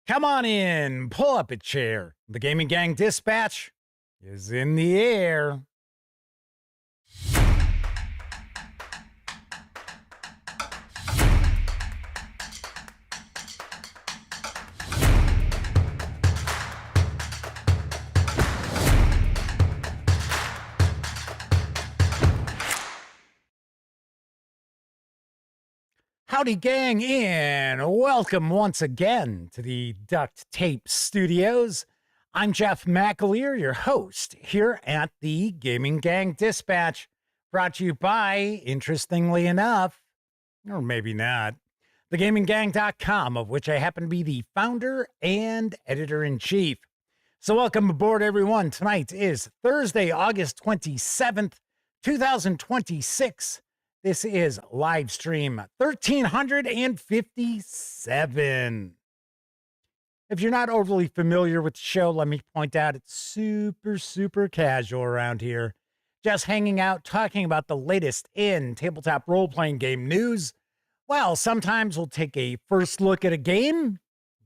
Come on in, pull up a chair. The Gaming Gang Dispatch is in the air. Howdy, gang, and welcome once again to the Duct Tape Studios. I'm Jeff McAleer, your host here at the Gaming Gang Dispatch, brought to you by, interestingly enough, or maybe not, thegaminggang.com, of which I happen to be the founder and editor-in-chief. So welcome aboard, everyone. Tonight is Thursday, August 27th, 2026. This is live stream 1357. If you're not overly familiar with the show, let me point out it's super casual around here. Just hanging out, talking about the latest in tabletop role-playing game news. Well, sometimes we'll take a first look at a game.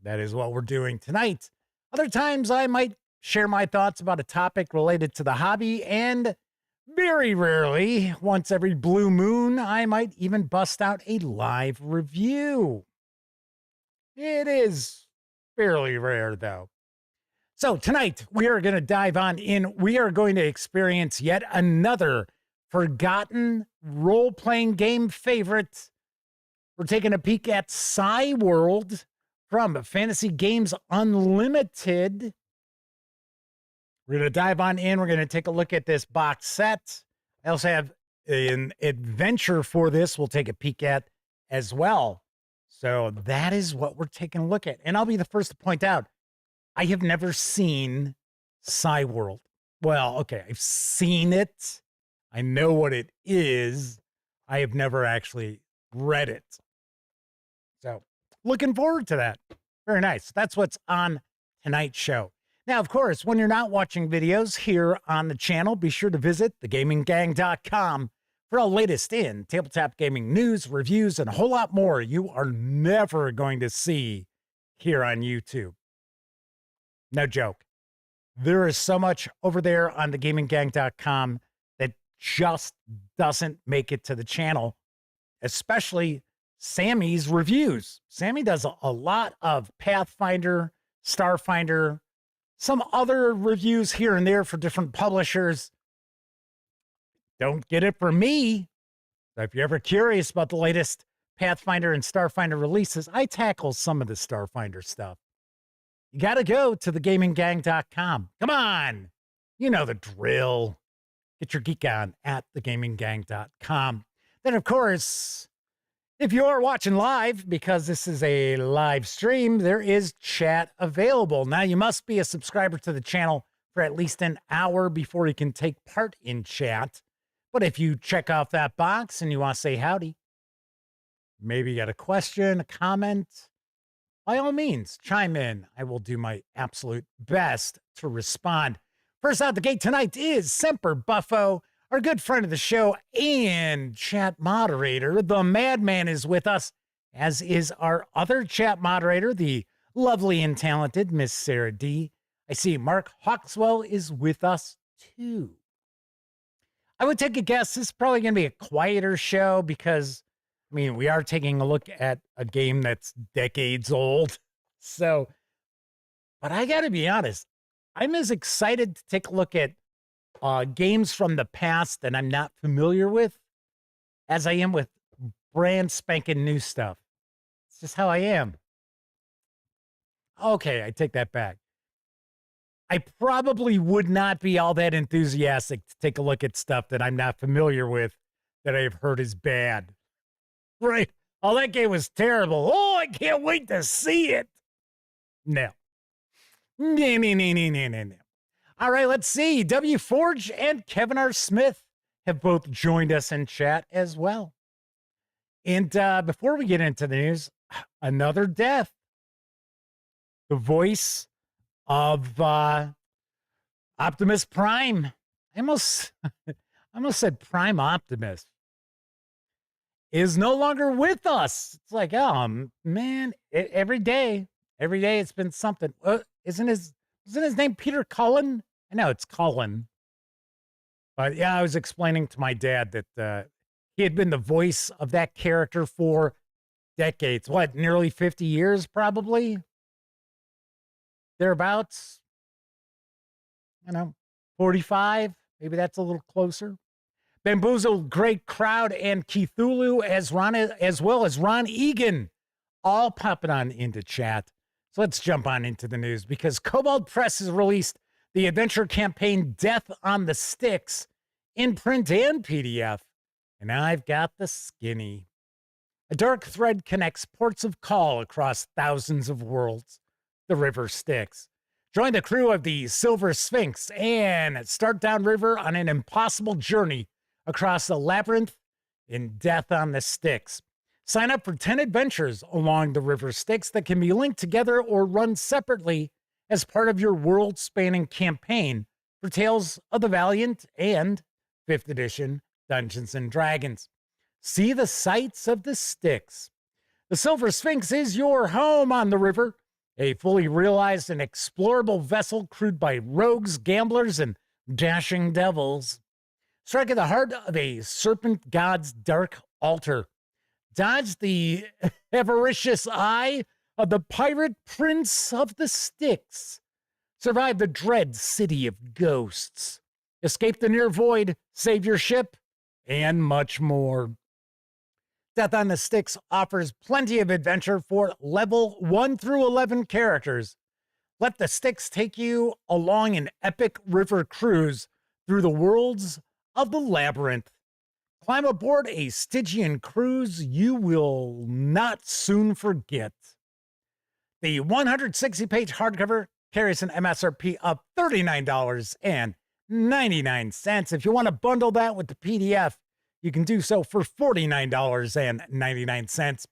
That is what we're doing tonight. Other times I might share my thoughts about a topic related to the hobby, and very rarely, once every blue moon, I might even bust out a live review. It is fairly rare, though. So tonight, we are going to dive on in. We are going to experience yet another forgotten role-playing game favorite. We're taking a peek at Psi World from Fantasy Games Unlimited. We're going to dive on in. We're going to take a look at this box set. I also have an adventure for this we'll take a peek at as well. So that is what we're taking a look at. And I'll be the first to point out, I have never seen Psi World. Well, okay, I've seen it. I know what it is. I have never actually read it. So looking forward to that. Very nice. That's what's on tonight's show. Now, of course, when you're not watching videos here on the channel, be sure to visit thegaminggang.com for the latest in tabletop gaming news, reviews, and a whole lot more you are never going to see here on YouTube. No joke. There is so much over there on thegaminggang.com that just doesn't make it to the channel, especially Sammy's reviews. Sammy does a lot of Pathfinder, Starfinder, some other reviews here and there for different publishers. Don't get it from me. So if you're ever curious about the latest Pathfinder and Starfinder releases, I tackle some of the Starfinder stuff. You got to go to thegaminggang.com. Come on. You know the drill. Get your geek on at thegaminggang.com. Then, of course, if you are watching live, because this is a live stream, there is chat available. Now, you must be a subscriber to the channel for at least an hour before you can take part in chat. But if you check off that box and you want to say howdy, maybe you got a question, a comment, by all means, chime in. I will do my absolute best to respond. First out the gate tonight is Semper Buffo, our good friend of the show and chat moderator. The Madman is with us, as is our other chat moderator, the lovely and talented Miss Sarah D. I see Mark Hawkswell is with us too. I would take a guess this is probably going to be a quieter show because, I mean, we are taking a look at a game that's decades old. So, but I got to be honest, I'm as excited to take a look at games from the past that I'm not familiar with as I am with brand spanking new stuff. It's just how I am. Okay, I take that back. I probably would not be all that enthusiastic to take a look at stuff that I'm not familiar with that I've heard is bad. Right? Oh, that game was terrible. Oh, I can't wait to see it. No. No. All right, let's see. W. Forge and Kevin R. Smith have both joined us in chat as well. And before we get into the news, another death. The voice of Optimus Prime. I almost said Prime Optimus. Is no longer with us. It's like, oh, man, every day Every day it's been something. Isn't his name Peter Cullen? I know it's Cullen. But yeah, I was explaining to my dad that he had been the voice of that character for decades. What, nearly 50 years, probably? Thereabouts. 45. Maybe that's a little closer. Bamboozled, Great Crowd, and Cthulhu, as well as Ron Egan, all popping on into chat. So let's jump on into the news, because Kobold Press has released the adventure campaign Death on the Sticks in print and PDF. And I've got the skinny. A dark thread connects ports of call across thousands of worlds. The river Styx. Join the crew of the Silver Sphinx and start downriver on an impossible journey across the labyrinth in Death on the Styx. Sign up for 10 adventures along the river Styx that can be linked together or run separately as part of your world-spanning campaign for Tales of the Valiant and 5th edition Dungeons & Dragons. See the sights of the Styx. The Silver Sphinx is your home on the river, a fully realized and explorable vessel crewed by rogues, gamblers, and dashing devils. Strike at the heart of a serpent god's dark altar. Dodge the avaricious eye of the pirate prince of the Styx. Survive the dread city of ghosts. Escape the near void, save your ship, and much more. Death on the Styx offers plenty of adventure for level 1 through 11 characters. Let the Styx take you along an epic river cruise through the worlds of the labyrinth. Climb aboard a Stygian cruise you will not soon forget. The 160-page hardcover carries an MSRP of $39.99. If you want to bundle that with the PDF, you can do so for $49.99.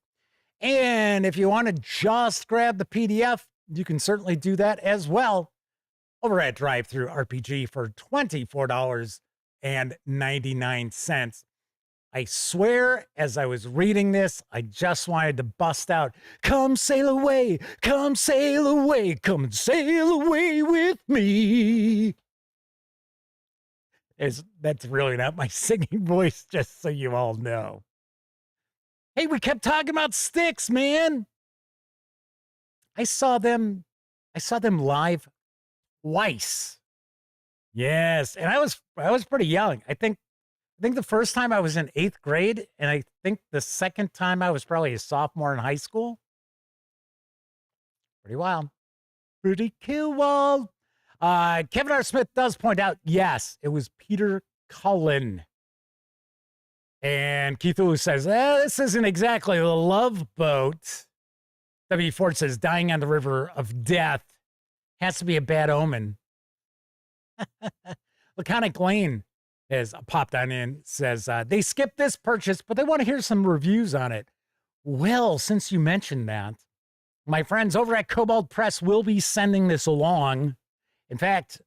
And if you want to just grab the PDF, you can certainly do that as well over at DriveThruRPG for $24.99. I swear, as I was reading this, I just wanted to bust out, "Come sail away, come sail away, come and sail away with me." That's really not my singing voice, just so you all know. Hey, we kept talking about Styx, man. I saw them live twice. Yes, and I was pretty young. I think the first time I was in 8th grade, and I think the second time I was probably a sophomore in high school. Pretty wild. Pretty cool. Kevin R. Smith does point out, yes, it was Peter Cullen. And Cthulhu says, this isn't exactly the Love Boat. W. Ford says, dying on the river of death has to be a bad omen. Laconic Lane has popped on in, says, they skipped this purchase, but they want to hear some reviews on it. Well, since you mentioned that, my friends over at Kobold Press will be sending this along. In fact,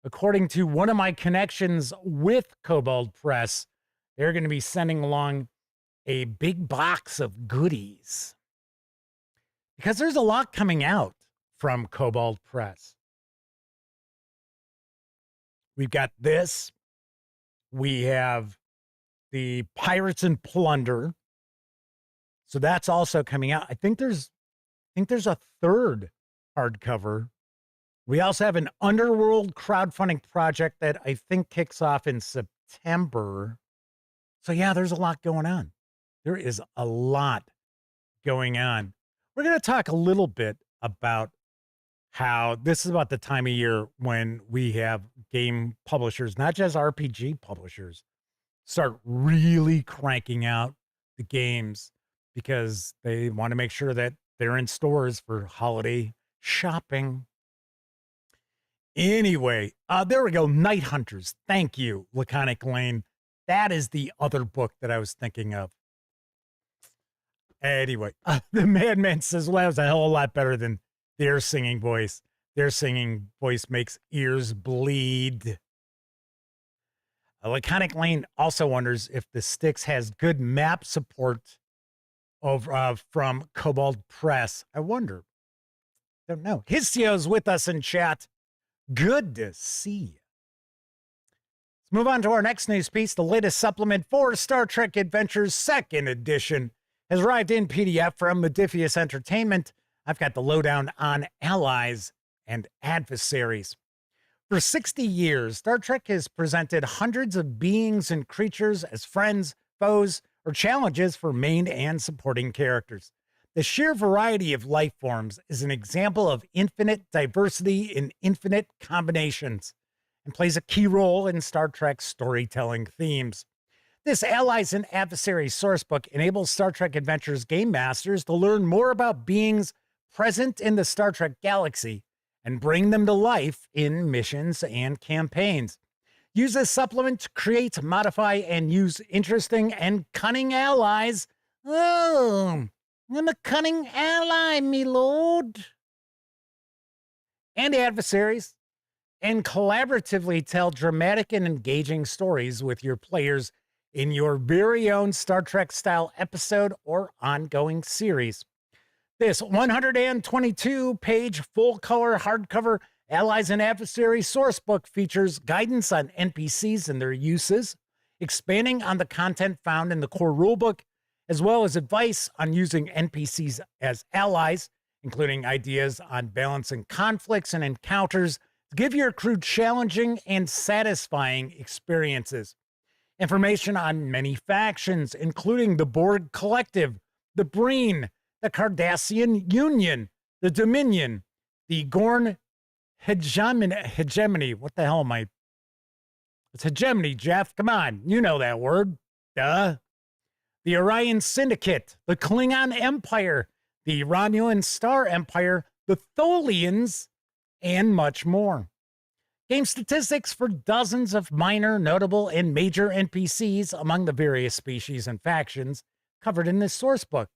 according to one of my connections with Kobold Press, they're going to be sending along a big box of goodies. Because there's a lot coming out from Kobold Press. We've got this. We have the Pirates and Plunder. So that's also coming out. I think there's a third hardcover. We also have an Underworld crowdfunding project that I think kicks off in September. So yeah, there's a lot going on. There is a lot going on. We're going to talk a little bit about how this is about the time of year when we have game publishers, not just RPG publishers, start really cranking out the games because they want to make sure that they're in stores for holiday shopping. Anyway, there we go. Night Hunters. Thank you, Laconic Lane. That is the other book that I was thinking of. Anyway, the Madman says, well, that was a hell of a lot better than their singing voice. Their singing voice makes ears bleed. Laconic Lane also wonders if the Styx has good map support from Kobold Press. I wonder. Don't know. Hissio's with us in chat. Good to see you. Let's move on to our next news piece. The latest supplement for Star Trek Adventures 2nd edition has arrived in PDF from Modiphius Entertainment. I've got the lowdown on allies and adversaries. For 60 years, Star Trek has presented hundreds of beings and creatures as friends, foes, or challenges for main and supporting characters. The sheer variety of life forms is an example of infinite diversity in infinite combinations and plays a key role in Star Trek's storytelling themes. This Allies and Adversaries sourcebook enables Star Trek Adventures game masters to learn more about beings present in the Star Trek galaxy and bring them to life in missions and campaigns. Use this supplement to create, modify, and use interesting and cunning allies. Oh, I'm a cunning ally, me lord. And adversaries, and collaboratively tell dramatic and engaging stories with your players in your very own Star Trek-style episode or ongoing series. This 122-page full-color hardcover Allies and Adversaries sourcebook features guidance on NPCs and their uses, expanding on the content found in the core rulebook, as well as advice on using NPCs as allies, including ideas on balancing conflicts and encounters to give your crew challenging and satisfying experiences. Information on many factions, including the Borg Collective, the Breen, the Cardassian Union, the Dominion, the Gorn Hegemony. What the hell am I? It's hegemony, Jeff. Come on. You know that word. Duh. The Orion Syndicate, the Klingon Empire, the Romulan Star Empire, the Tholians, and much more. Game statistics for dozens of minor, notable, and major NPCs among the various species and factions covered in this sourcebook.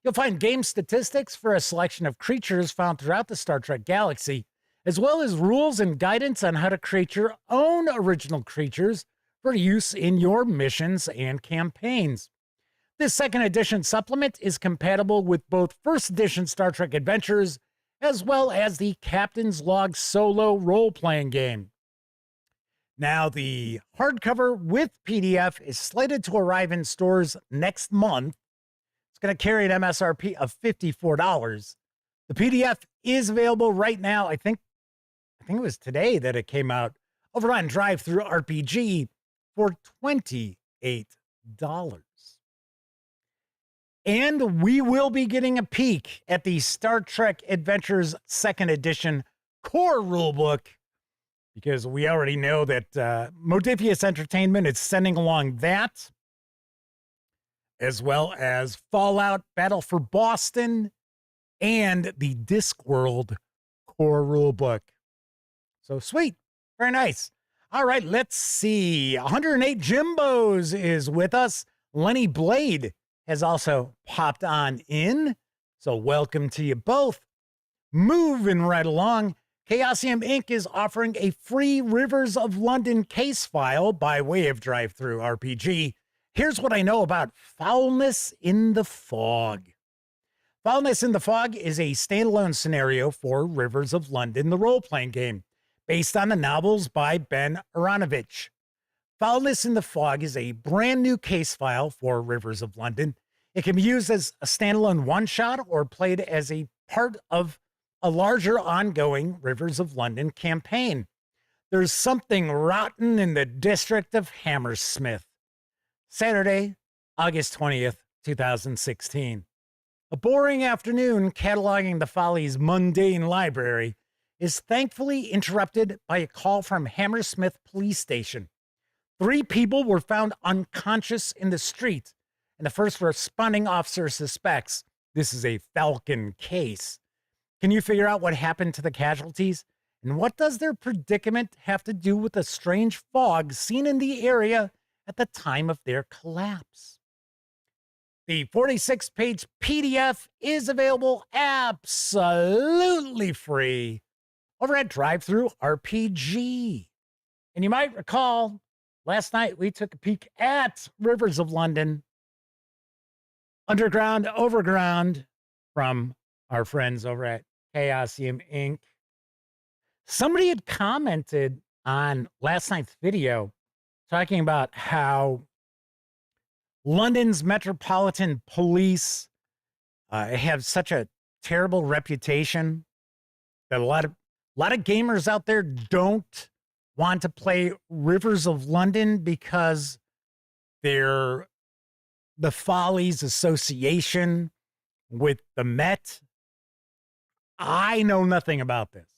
You'll find game statistics for a selection of creatures found throughout the Star Trek galaxy, as well as rules and guidance on how to create your own original creatures for use in your missions and campaigns. This 2nd edition supplement is compatible with both 1st edition Star Trek Adventures, as well as the Captain's Log solo role-playing game. Now, the hardcover with PDF is slated to arrive in stores next month. It's going to carry an MSRP of $54. The PDF is available right now. I think it was today that it came out over on DriveThruRPG for $28. And we will be getting a peek at the Star Trek Adventures 2nd edition core rulebook, because we already know that Modiphius Entertainment is sending along that, as well as Fallout Battle for Boston and the Discworld core rulebook. So sweet. Very nice. All right, let's see. 108 Jimbos is with us. Lenny Blade has also popped on in. So welcome to you both. Moving right along, Chaosium Inc. is offering a free Rivers of London case file by way of DriveThruRPG. Here's what I know about Foulness in the Fog. Foulness in the Fog is a standalone scenario for Rivers of London, the role-playing game, based on the novels by Ben Aronovich. Foulness in the Fog is a brand new case file for Rivers of London. It can be used as a standalone one-shot or played as a part of a larger ongoing Rivers of London campaign. There's something rotten in the district of Hammersmith. Saturday, August 20th, 2016. A boring afternoon cataloging the Follies' mundane library is thankfully interrupted by a call from Hammersmith Police Station. 3 people were found unconscious in the street, and the first responding officer suspects this is a Falcon case. Can you figure out what happened to the casualties? And what does their predicament have to do with the strange fog seen in the area at the time of their collapse? The 46-page PDF is available absolutely free over at DriveThruRPG. And you might recall, last night we took a peek at Rivers of London, Underground, Overground, from our friends over at Chaosium Inc. Somebody had commented on last night's video talking about how London's Metropolitan Police have such a terrible reputation that a lot of gamers out there don't want to play Rivers of London because they're the Follies association with the Met. I know nothing about this.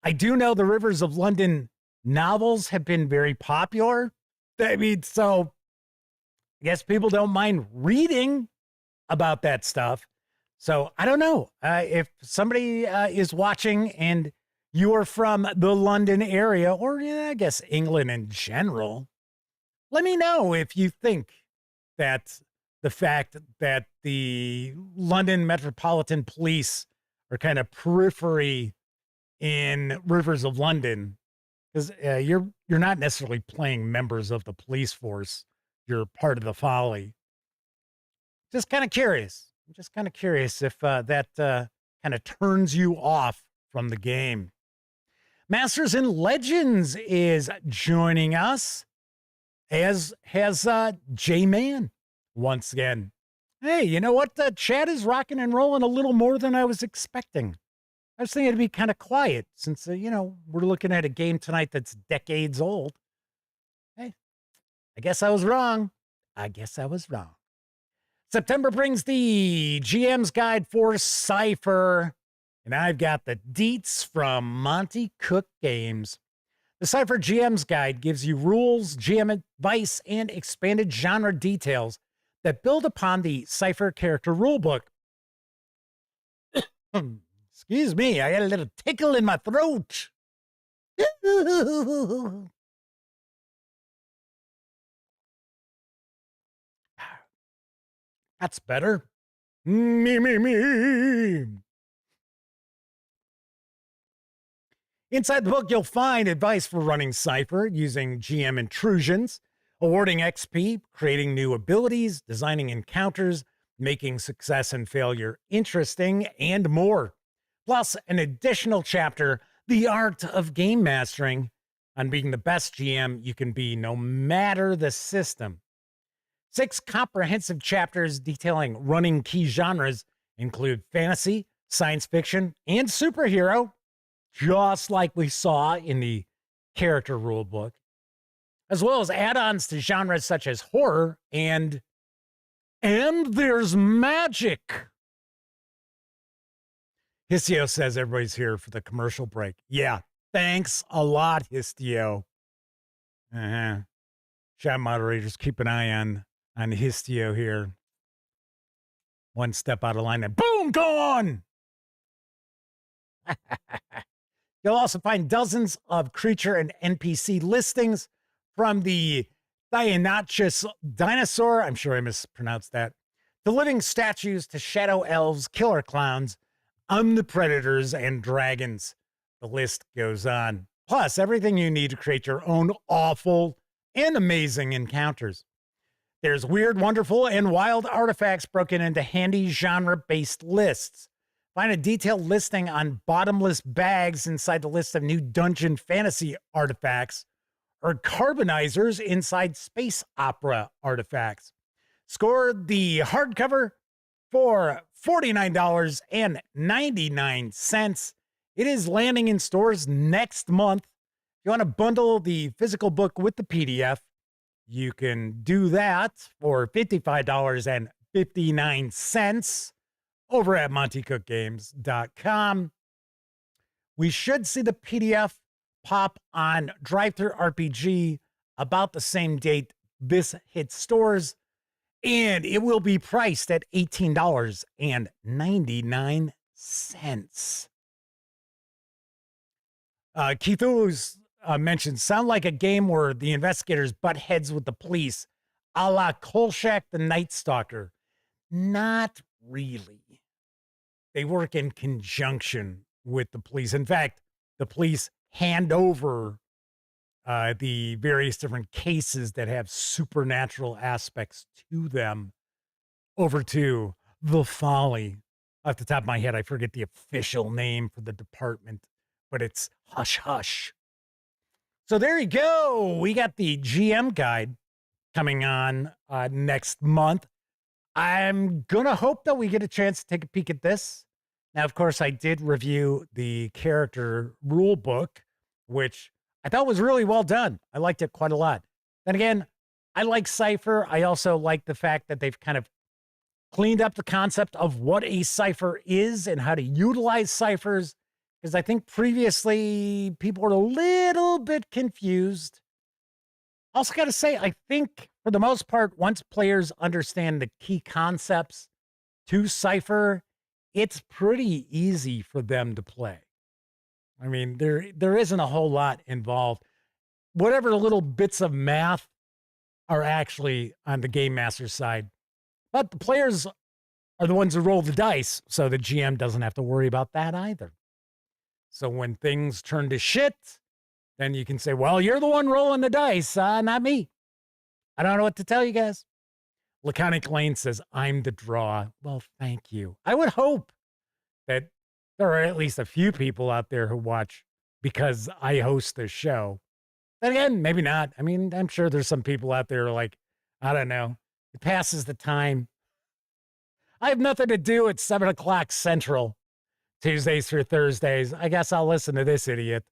I do know the Rivers of London novels have been very popular. I mean, so I guess people don't mind reading about that stuff. So I don't know if somebody is watching and you are from the London area, or I guess England in general. Let me know if you think that the fact that the London Metropolitan Police are kind of periphery in Rivers of London, because you're not necessarily playing members of the police force. You're part of the Folly. Just kind of curious. I'm just kind of curious if that kind of turns you off from the game. Masters and Legends is joining us, as has J-Man once again. Hey, you know what? Chat is rocking and rolling a little more than I was expecting. I was thinking it'd be kind of quiet since, we're looking at a game tonight that's decades old. Hey, I guess I was wrong. September brings the GM's Guide for Cypher, and I've got the deets from Monte Cook Games. The Cypher GM's Guide gives you rules, GM advice, and expanded genre details that build upon the Cypher character rulebook. Excuse me, I got a little tickle in my throat. That's better. Me. Inside the book, you'll find advice for running Cypher, using GM intrusions, awarding XP, creating new abilities, designing encounters, making success and failure interesting, and more. Plus, an additional chapter, The Art of Game Mastering, on being the best GM you can be no matter the system. 6 comprehensive chapters detailing running key genres include fantasy, science fiction, and superhero, just like we saw in the character rulebook, as well as add-ons to genres such as horror and there's magic. Histio says everybody's here for the commercial break. Yeah, thanks a lot, Histio. Chat moderators, keep an eye on Histio here. One step out of line and boom, gone! You'll also find dozens of creature and NPC listings from the Dionychus dinosaur, I'm sure I mispronounced that, to living statues, to shadow elves, killer clowns, omnipredators, and dragons. The list goes on. Plus, everything you need to create your own awful and amazing encounters. There's weird, wonderful, and wild artifacts broken into handy genre-based lists. Find a detailed listing on bottomless bags inside the list of new dungeon fantasy artifacts, or carbonizers inside space opera artifacts. Score the hardcover for $49.99. It is landing in stores next month. If you want to bundle the physical book with the PDF, you can do that for $55.59 over at MonteCookGames.com. We should see the PDF pop on DriveThruRPG about the same date this hits stores, and it will be priced at $18.99. Keith's mentioned, sound like a game where the investigators butt heads with the police, a la Kolchak the Night Stalker. Not really. They work in conjunction with the police. In fact, the police hand over the various different cases that have supernatural aspects to them over to the Folly. Off the top of my head, I forget the official name for the department, but it's Hush Hush. So there you go. We got the GM guide coming on next month. I'm going to hope that we get a chance to take a peek at this. Now, of course, I did review the character rule book, which I thought was really well done. I liked it quite a lot. Then again, I like Cypher. I also like the fact that they've kind of cleaned up the concept of what a cipher is and how to utilize ciphers, because I think previously people were a little bit confused. Also got to say, I think for the most part, once players understand the key concepts to cipher, it's pretty easy for them to play. I mean, there isn't a whole lot involved. Whatever little bits of math are actually on the game master's side. But the players are the ones who roll the dice, so the GM doesn't have to worry about that either. So when things turn to shit, then you can say, well, you're the one rolling the dice, not me. I don't know what to tell you guys. Laconic Lane says, I'm the draw. Well, thank you. I would hope that there are at least a few people out there who watch because I host the show. Then again, maybe not. I mean, I'm sure there's some people out there like, I don't know. It passes the time. I have nothing to do at 7 o'clock Central, Tuesdays through Thursdays. I guess I'll listen to this idiot.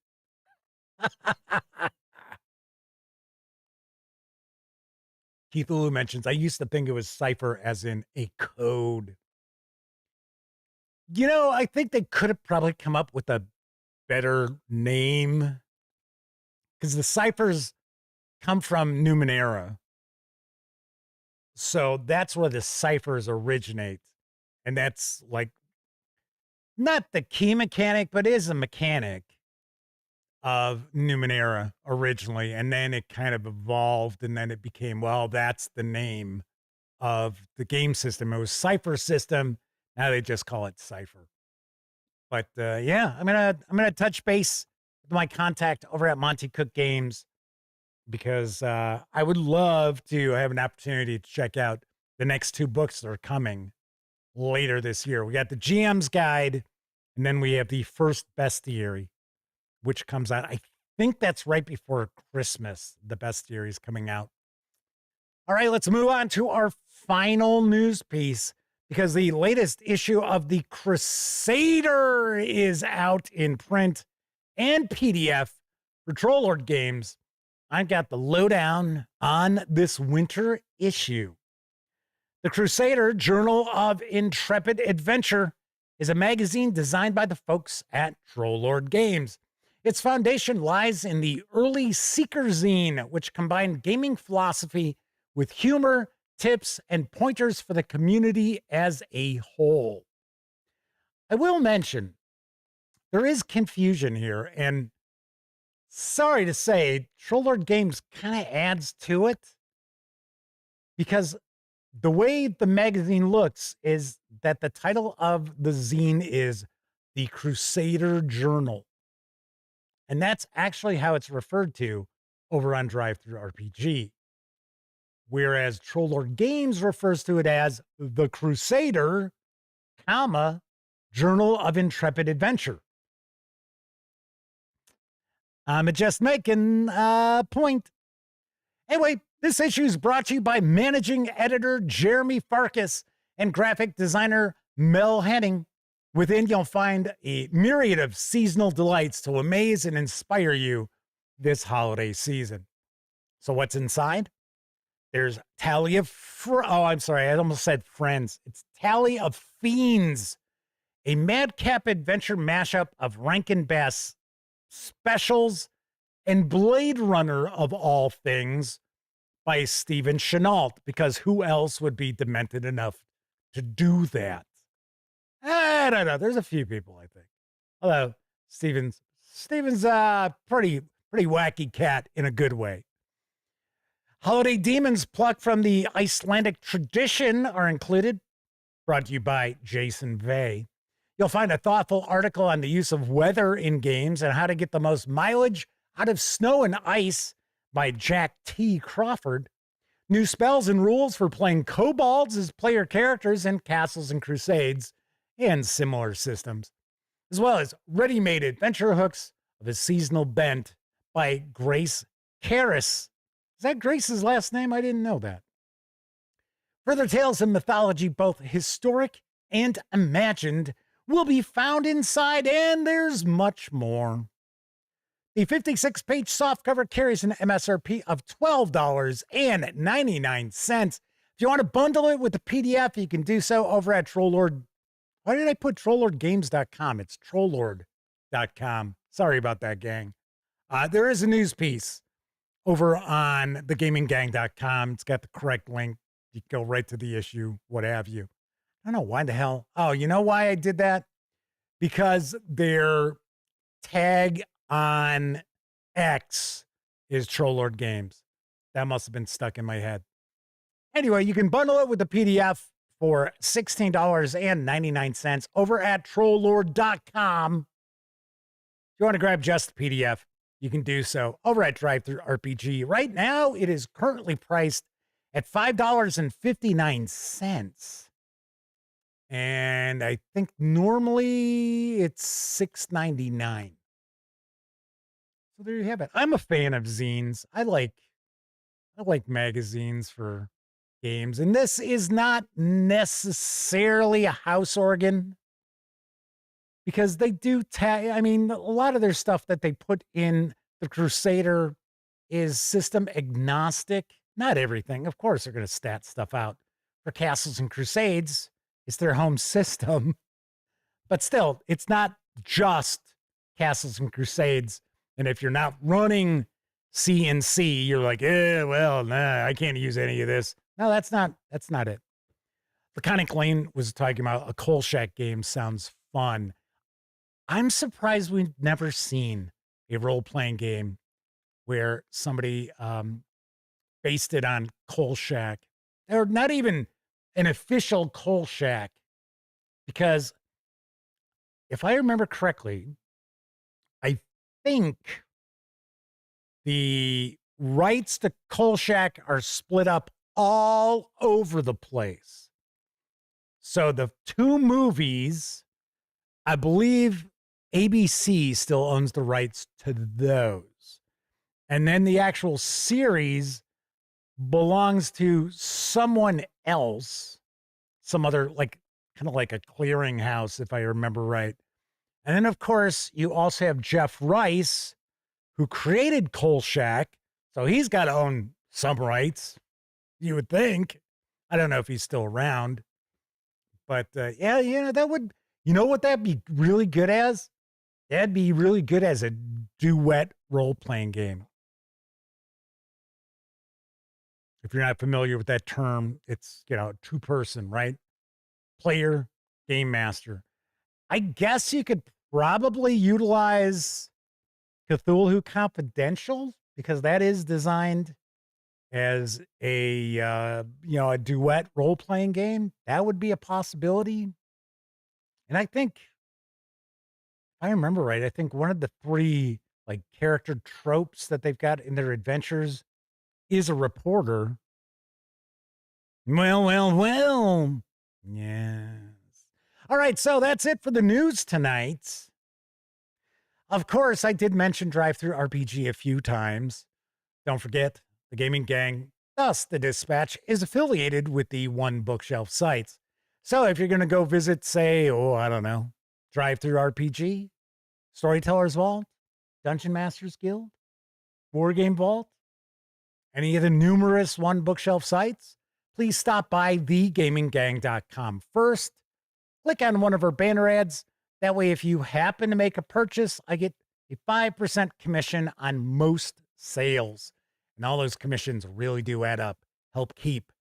Keith Lulu mentions, I used to think it was cipher as in a code. You know, I think they could have probably come up with a better name, because the ciphers come from Numenera. So that's where the ciphers originate. And that's like not the key mechanic, but is a mechanic of Numenera originally. And then it kind of evolved, and then it became, well, that's the name of the game system. It was Cipher System. Now they just call it Cipher. But yeah, I'm gonna touch base with my contact over at Monte Cook Games, because I would love to have an opportunity to check out the next 2 books that are coming later this year. We got the GM's Guide, and then we have the First Bestiary, which comes out. I think that's right before Christmas. The Bestiary is coming out. All right, let's move on to our final news piece, because the latest issue of the Crusader is out in print and PDF for Trollord Games. I've got the lowdown on this winter issue. The Crusader, Journal of Intrepid Adventure, is a magazine designed by the folks at Trollord Games. Its foundation lies in the early Seeker zine, which combined gaming philosophy with humor, tips, and pointers for the community as a whole. I will mention, there is confusion here, and sorry to say, Trollord Games kind of adds to it, because the way the magazine looks is that the title of the zine is The Crusader Journal. And that's actually how it's referred to over on DriveThruRPG. Whereas Trollord Games refers to it as The Crusader, comma, Journal of Intrepid Adventure. I'm just making a point. Anyway, this issue is brought to you by managing editor Jeremy Farkas and graphic designer Mel Henning. Within, you'll find a myriad of seasonal delights to amaze and inspire you this holiday season. So what's inside? There's Tally of I almost said Friends. It's Tally of Fiends, a madcap adventure mashup of Rankin Bass specials and Blade Runner of all things by Stephen Chenault, because who else would be demented enough to do that? I don't know. There's a few people, I think. Although Stephen's pretty wacky cat in a good way. Holiday demons plucked from the Icelandic tradition are included, brought to you by Jason Vey. You'll find a thoughtful article on the use of weather in games and how to get the most mileage out of snow and ice by Jack T. Crawford. New spells and rules for playing kobolds as player characters in Castles and Crusades and similar systems, as well as ready-made adventure hooks of a seasonal bent by Grace Karras. Is that Grace's last name? I didn't know that. Further tales and mythology, both historic and imagined, will be found inside, and there's much more. The 56-page softcover carries an MSRP of $12.99. If you want to bundle it with the PDF, you can do so over at Trollord. Why did I put TrollordGames.com? It's Trollord.com. Sorry about that, gang. There is a news piece over on thegaminggang.com. It's got the correct link. You go right to the issue, what have you. I don't know why the hell. Oh, you know why I did that? Because their tag on X is Trollord Games. That must have been stuck in my head. Anyway, you can bundle it with the PDF for $16.99 over at Trollord.com. If you want to grab just the PDF, you can do so over at DriveThruRPG. Right now, it is currently priced at $5.59. And I think normally it's $6.99. So there you have it. I'm a fan of zines. I like magazines for games. And this is not necessarily a house organ, because they do a lot of their stuff that they put in the Crusader is system agnostic. Not everything. Of course, they're going to stat stuff out. For Castles and Crusades, it's their home system. But still, it's not just Castles and Crusades. And if you're not running C&C, you're like, nah, I can't use any of this. No, that's not it. Laconic Lane was talking about a Kolchak game. Sounds fun. I'm surprised we've never seen a role-playing game where somebody based it on Kolchak, or not even an official Kolchak, because if I remember correctly, I think the rights to Kolchak are split up all over the place. So the two movies, I believe ABC still owns the rights to those. And then the actual series belongs to someone else, some other, kind of like a clearinghouse, if I remember right. And then, of course, you also have Jeff Rice, who created Kolchak. So he's got to own some rights, you would think. I don't know if he's still around. But, that would, you know what that'd be really good as? That'd be really good as a duet role-playing game. If you're not familiar with that term, it's, two-person, right? Player, game master. I guess you could probably utilize Cthulhu Confidential, because that is designed as a duet role-playing game. That would be a possibility. And I think, if I remember right, I think one of the three character tropes that they've got in their adventures is a reporter. Well. Yes. All right, so that's it for the news tonight. Of course, I did mention DriveThruRPG a few times. Don't forget, the Gaming Gang, thus the Dispatch, is affiliated with the One Bookshelf sites. So if you're going to go visit, say, DriveThruRPG, Storyteller's Vault, Dungeon Masters Guild, War Game Vault, any of the numerous One Bookshelf sites, please stop by thegaminggang.com first. Click on one of our banner ads. That way, if you happen to make a purchase, I get a 5% commission on most sales. And all those commissions really do add up. Help keep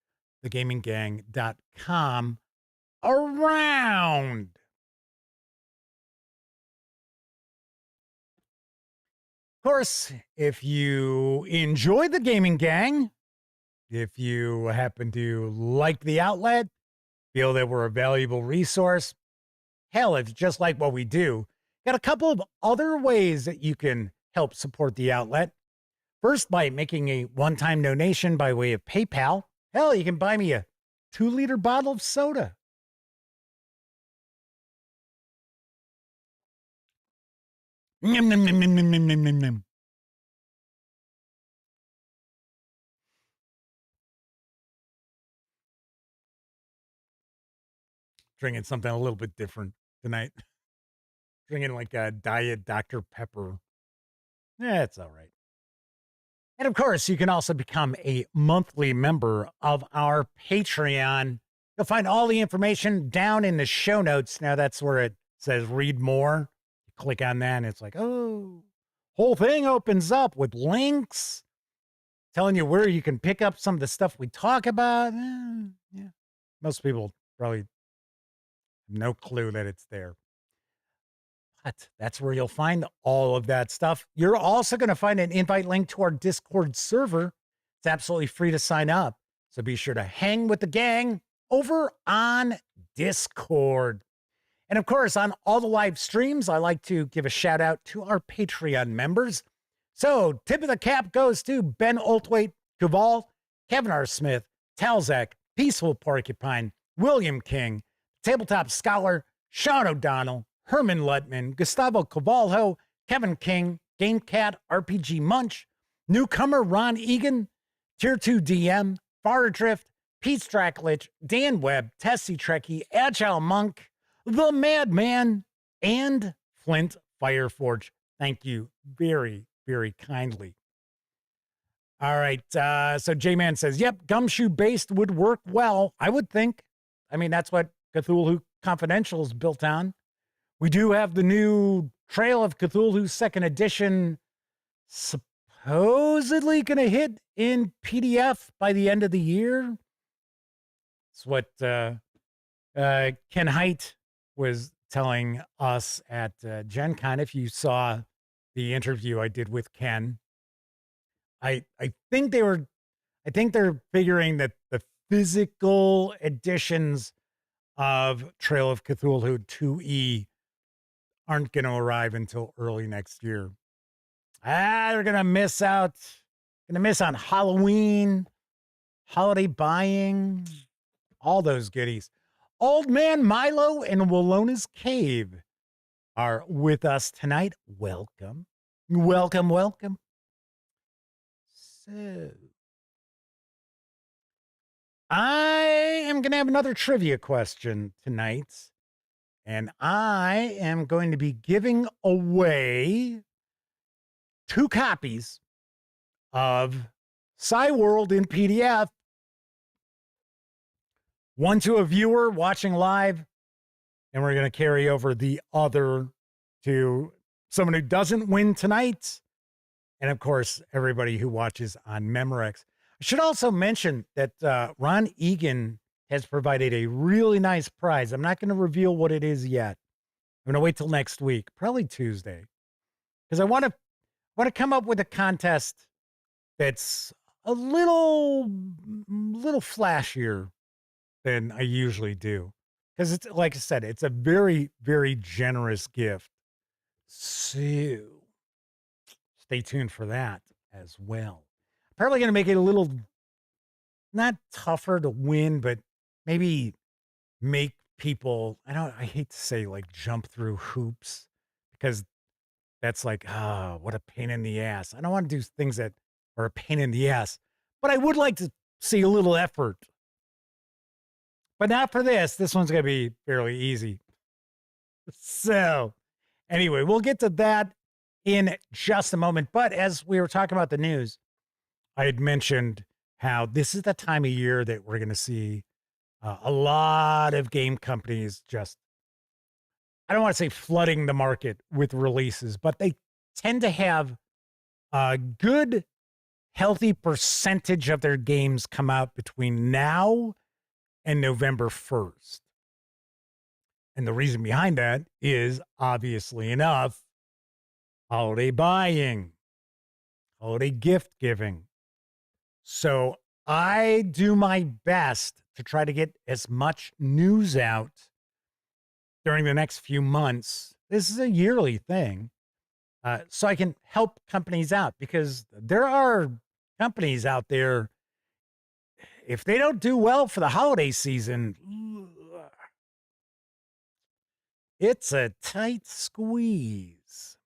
thegaminggang.com around. Of course, if you enjoy the Gaming Gang, if you happen to like the outlet, feel that we're a valuable resource, hell, if you just like what we do, got a couple of other ways that you can help support the outlet. First, by making a one-time donation by way of PayPal. Hell, you can buy me a 2-liter bottle of soda. Nom, nom, nom, nom, nom, nom, nom, nom. Drinking something a little bit different tonight. Drinking like a diet Dr. Pepper. Yeah, it's all right. And of course, you can also become a monthly member of our Patreon. You'll find all the information down in the show notes. Now, that's where it says read more. You click on that, and it's like, oh, whole thing opens up with links telling you where you can pick up some of the stuff we talk about. Yeah. Most people probably have no clue that it's there. But that's where you'll find all of that stuff. You're also going to find an invite link to our Discord server. It's absolutely free to sign up. So be sure to hang with the gang over on Discord. And of course, on all the live streams, I like to give a shout out to our Patreon members. So tip of the cap goes to Ben Oltwaite, Kuval, Kevin R. Smith, Talzak, Peaceful Porcupine, William King, Tabletop Scholar, Sean O'Donnell, Herman Lutman, Gustavo Cavalho, Kevin King, GameCat, RPG Munch, newcomer Ron Egan, Tier 2 DM, Faradrift, Pete Stracklich, Dan Webb, Tessie Trekkie, Agile Monk, The Madman, and Flint Fireforge. Thank you very, very kindly. All right, so J-Man says, yep, gumshoe-based would work well, I would think. I mean, that's what Cthulhu Confidential is built on. We do have the new Trail of Cthulhu 2nd edition supposedly going to hit in PDF by the end of the year. It's what Ken Haidt was telling us at Gen Con. If you saw the interview I did with Ken, I think they're figuring that the physical editions of Trail of Cthulhu 2E aren't going to arrive until early next year. They're going to miss out. Going to miss on Halloween, holiday buying, all those goodies. Old Man Milo and Wallona's Cave are with us tonight. Welcome. Welcome, welcome. So, I am going to have another trivia question tonight. And I am going to be giving away 2 copies of Psi World in PDF. One to a viewer watching live, and we're going to carry over the other to someone who doesn't win tonight. And of course, everybody who watches on Memorex. I should also mention that Ron Egan has provided a really nice prize. I'm not going to reveal what it is yet. I'm going to wait till next week, probably Tuesday, because I want to come up with a contest that's a little flashier than I usually do, because it's, like I said, it's a very, very generous gift. So stay tuned for that as well. Probably going to make it a little not tougher to win, but maybe make people, I hate to say like jump through hoops, because that's like, what a pain in the ass. I don't want to do things that are a pain in the ass, but I would like to see a little effort. But not for this. This one's going to be fairly easy. So anyway, we'll get to that in just a moment. But as we were talking about the news, I had mentioned how this is the time of year that we're going to see a lot of game companies just, I don't want to say flooding the market with releases, but they tend to have a good, healthy percentage of their games come out between now and November 1st. And the reason behind that is, obviously enough, holiday buying, holiday gift giving. So I do my best to try to get as much news out during the next few months. This is a yearly thing. So I can help companies out, because there are companies out there, if they don't do well for the holiday season, it's a tight squeeze.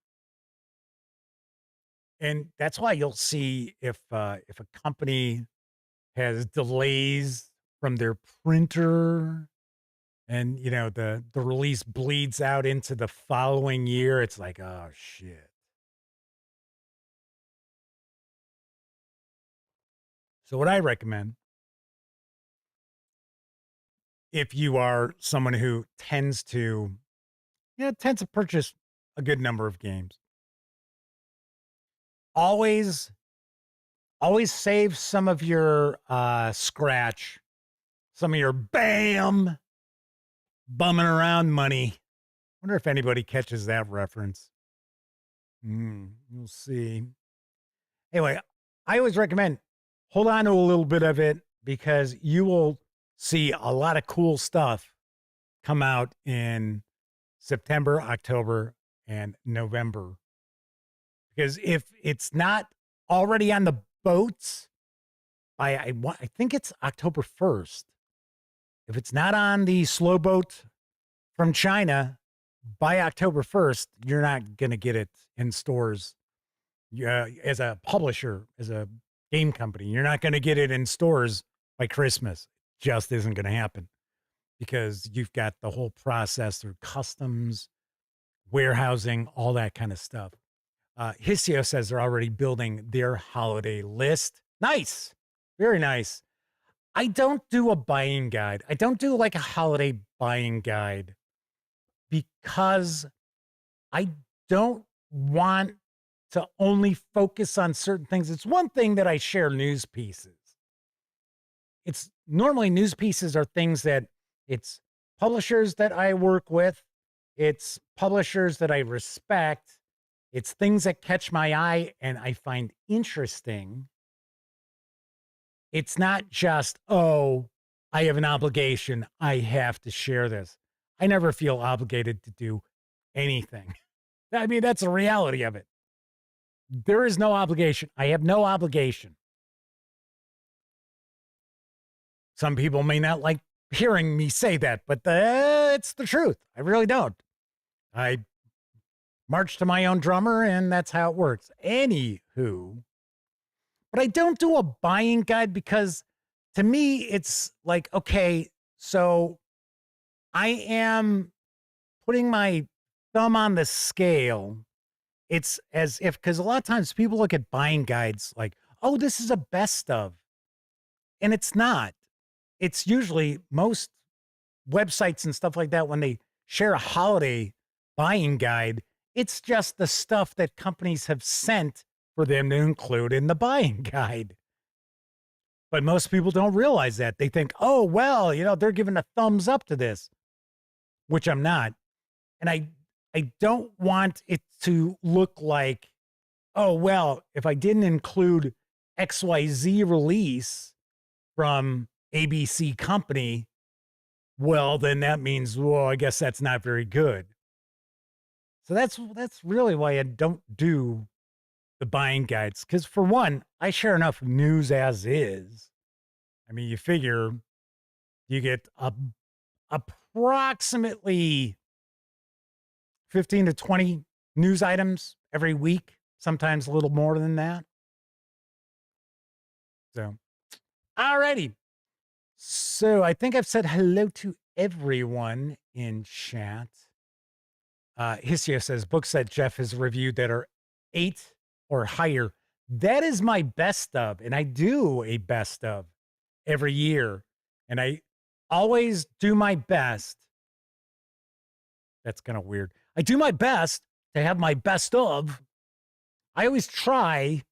And that's why you'll see if a company has delays from their printer and the release bleeds out into the following year, it's like, oh shit. So what I recommend, if you are someone who tends to purchase a good number of games, always always save some of your scratch, some of your bam bumming around money. Wonder if anybody catches that reference. We'll see. Anyway, I always recommend hold on to a little bit of it because you will see a lot of cool stuff come out in September, October, and November. Because if it's not already on the boats by I think it's October 1st. If it's not on the slow boat from China by October 1st, you're not going to get it in stores. As a publisher, as a game company, you're not going to get it in stores by Christmas. Just isn't going to happen because you've got the whole process through customs, warehousing, all that kind of stuff. Hissio says they're already building their holiday list. Nice. Very nice. I don't do a buying guide. I don't do like a holiday buying guide because I don't want to only focus on certain things. It's one thing that I share news pieces. It's normally news pieces are things that it's publishers that I work with. It's publishers that I respect. It's things that catch my eye and I find interesting. It's not just, oh, I have an obligation. I have to share this. I never feel obligated to do anything. I mean, that's the reality of it. There is no obligation. I have no obligation. Some people may not like hearing me say that, but it's the truth. I really don't. I march to my own drummer, and that's how it works. Anywho, but I don't do a buying guide because to me, it's like, okay, so I am putting my thumb on the scale. It's as if, because a lot of times people look at buying guides like, oh, this is a best of. And it's not. It's usually most websites and stuff like that, when they share a holiday buying guide, it's just the stuff that companies have sent for them to include in the buying guide. But most people don't realize that. They think, oh, well, they're giving a thumbs up to this, which I'm not. And I don't want it to look like, oh, well, if I didn't include XYZ release from ABC company, well, then that means, well, I guess that's not very good. So that's really why I don't do the buying guides. Because for one, I share enough news as is. I mean, you figure you get approximately 15 to 20 news items every week, sometimes a little more than that. So, alrighty. So I think I've said hello to everyone in chat. Hissio says books that Jeff has reviewed that are 8 or higher. That is my best of, and I do a best of every year, and I always do my best. That's kind of weird. I do my best to have my best of. I always try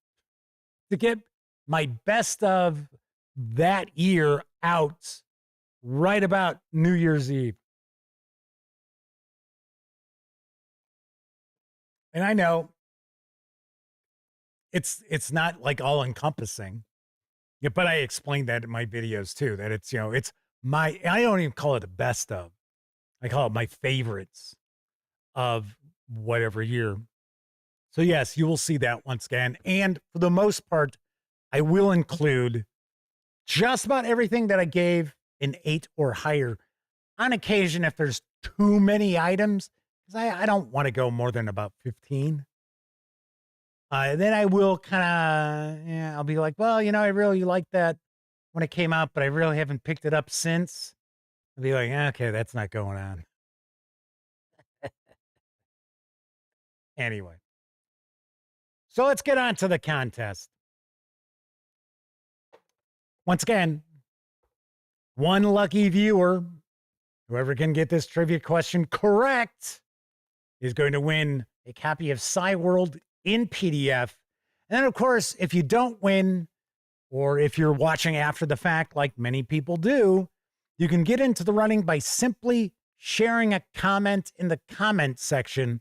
to get my best of that year out right about New Year's Eve. And I know it's not like all encompassing. Yeah, but I explained that in my videos too, that it's, it's I don't even call it the best of. I call it my favorites of whatever year. So yes, you will see that once again. And for the most part, I will include just about everything that I gave an 8 or higher. On occasion, if there's too many items, because I don't want to go more than about 15. Then I will kind of, I'll be like, well, I really liked that when it came out, but I really haven't picked it up since. I'll be like, okay, that's not going on. Anyway. So let's get on to the contest. Once again, one lucky viewer, whoever can get this trivia question correct, is going to win a copy of Psi World in PDF. And then, of course, if you don't win, or if you're watching after the fact, like many people do, you can get into the running by simply sharing a comment in the comment section.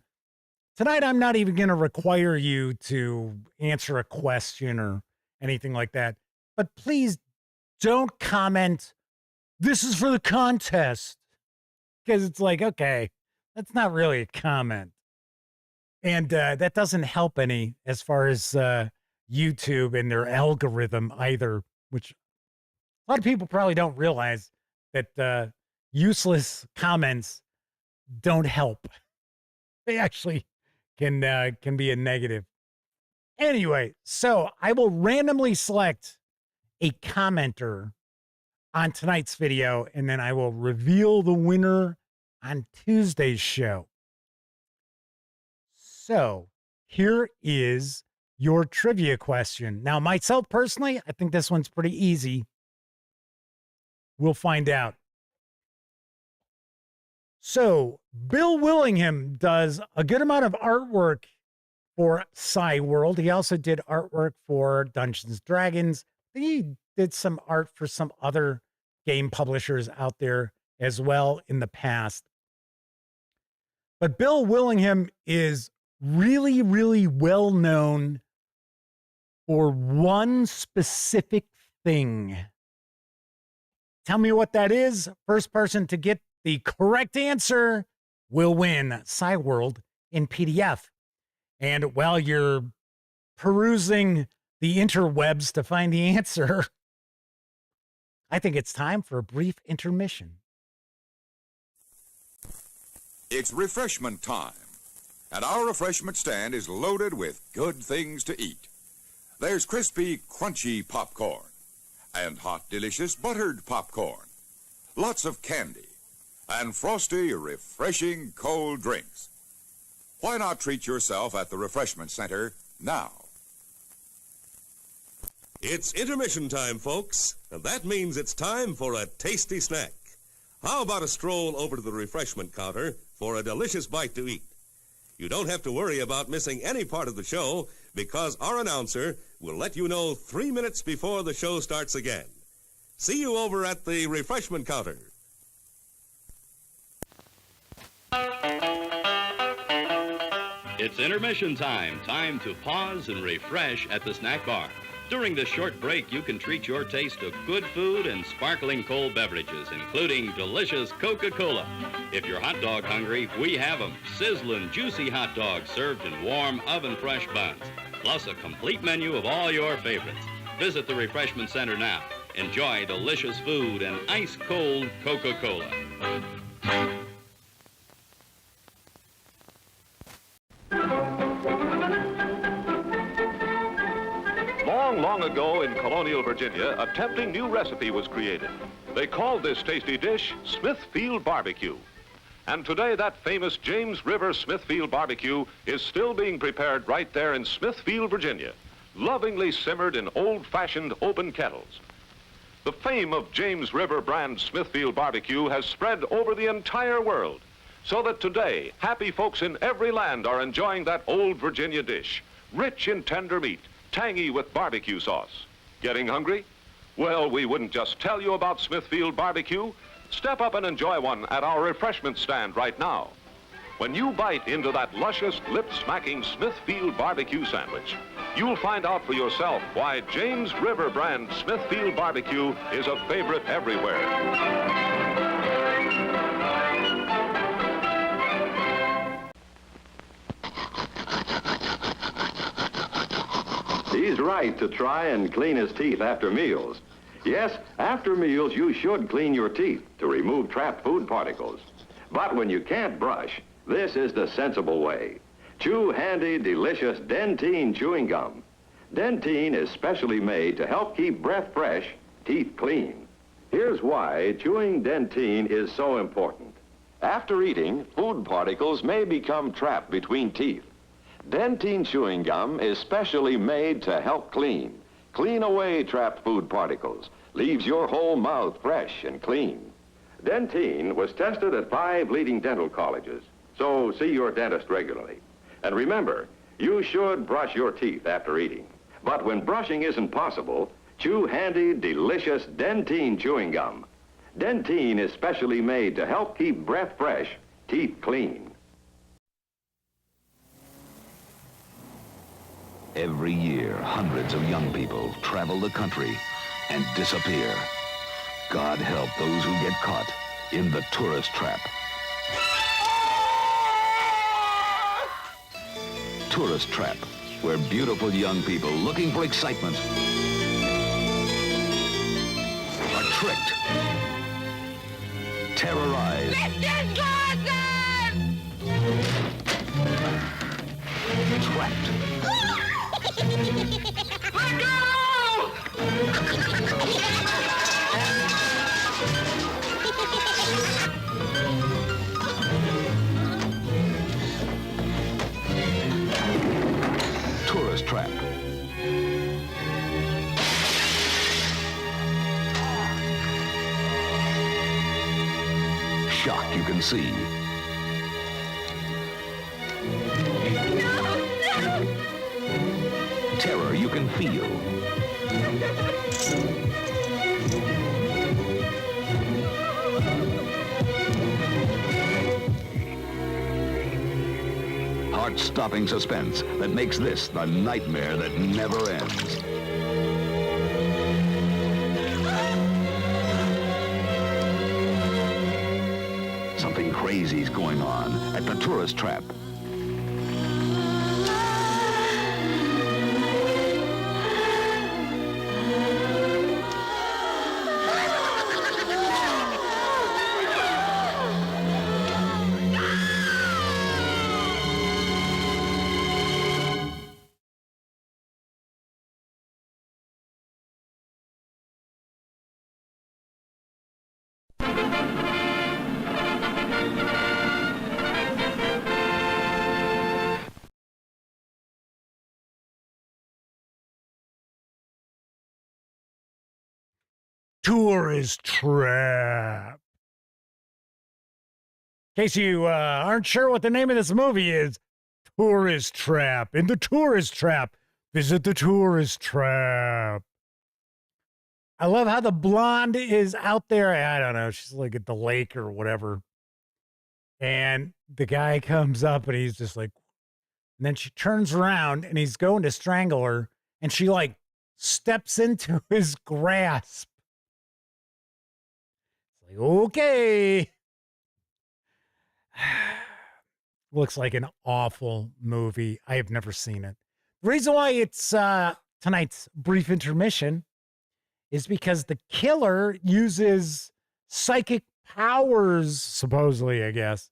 Tonight, I'm not even going to require you to answer a question or anything like that. But please don't comment, "This is for the contest." Because it's like, okay, that's not really a comment. And that doesn't help any as far as YouTube and their algorithm either, which a lot of people probably don't realize that useless comments don't help. They actually can be a negative. Anyway, so I will randomly select a commenter on tonight's video, and then I will reveal the winner on Tuesday's show. So here is your trivia question. Now, myself personally, I think this one's pretty easy. We'll find out. So Bill Willingham does a good amount of artwork for Psi World. He also did artwork for Dungeons & Dragons. He did some art for some other game publishers out there as well in the past. But Bill Willingham is really, really well known for one specific thing. Tell me what that is. First person to get the correct answer will win Psi World in PDF. And while you're perusing the interwebs to find the answer, I think it's time for a brief intermission. It's refreshment time, and our refreshment stand is loaded with good things to eat. There's crispy, crunchy popcorn, and hot, delicious buttered popcorn, lots of candy, and frosty, refreshing cold drinks. Why not treat yourself at the Refreshment Center now? It's intermission time, folks, and that means it's time for a tasty snack. How about a stroll over to the refreshment counter for a delicious bite to eat? You don't have to worry about missing any part of the show because our announcer will let you know 3 minutes before the show starts again. See you over at the refreshment counter. It's intermission time. Time to pause and refresh at the snack bar. During this short break, you can treat your taste to good food and sparkling cold beverages, including delicious Coca-Cola. If you're hot dog hungry, we have them. Sizzling, juicy hot dogs served in warm, oven-fresh buns, plus a complete menu of all your favorites. Visit the Refreshment Center now. Enjoy delicious food and ice-cold Coca-Cola. Long ago in colonial Virginia, a tempting new recipe was created. They called this tasty dish Smithfield Barbecue. And today, that famous James River Smithfield Barbecue is still being prepared right there in Smithfield, Virginia, lovingly simmered in old-fashioned open kettles. The fame of James River brand Smithfield Barbecue has spread over the entire world, so that today, happy folks in every land are enjoying that old Virginia dish, rich in tender meat, tangy with barbecue sauce. Getting hungry? Well, we wouldn't just tell you about Smithfield Barbecue. Step up and enjoy one at our refreshment stand right now. When you bite into that luscious, lip-smacking Smithfield Barbecue sandwich, you'll find out for yourself why James River brand Smithfield Barbecue is a favorite everywhere. He's right to try and clean his teeth after meals. Yes, after meals, you should clean your teeth to remove trapped food particles. But when you can't brush, this is the sensible way. Chew handy, delicious Dentine chewing gum. Dentine is specially made to help keep breath fresh, teeth clean. Here's why chewing Dentine is so important. After eating, food particles may become trapped between teeth. Dentine chewing gum is specially made to help clean away trapped food particles, leaves your whole mouth fresh and clean. Dentine was tested at 5 leading dental colleges, so see your dentist regularly. And remember, you should brush your teeth after eating. But when brushing isn't possible, chew handy, delicious Dentine chewing gum. Dentine is specially made to help keep breath fresh, teeth clean. Every year, hundreds of young people travel the country and disappear. God help those who get caught in the tourist trap. Tourist trap, where beautiful young people looking for excitement are tricked, terrorized, trapped. Tourist trap. Shock you can see. Terror you can feel. Heart-stopping suspense that makes this the nightmare that never ends. Something crazy's going on at the tourist trap. Tourist trap. In case you aren't sure what the name of this movie is, Tourist Trap. In the Tourist Trap, visit the Tourist Trap. I love how the blonde is out there. I don't know. She's like at the lake or whatever. And the guy comes up and he's just like, and then she turns around and he's going to strangle her. And she like steps into his grasp. It's like, okay. Looks like an awful movie. I have never seen it. The reason why it's tonight's brief intermission is because the killer uses psychic powers, supposedly, I guess,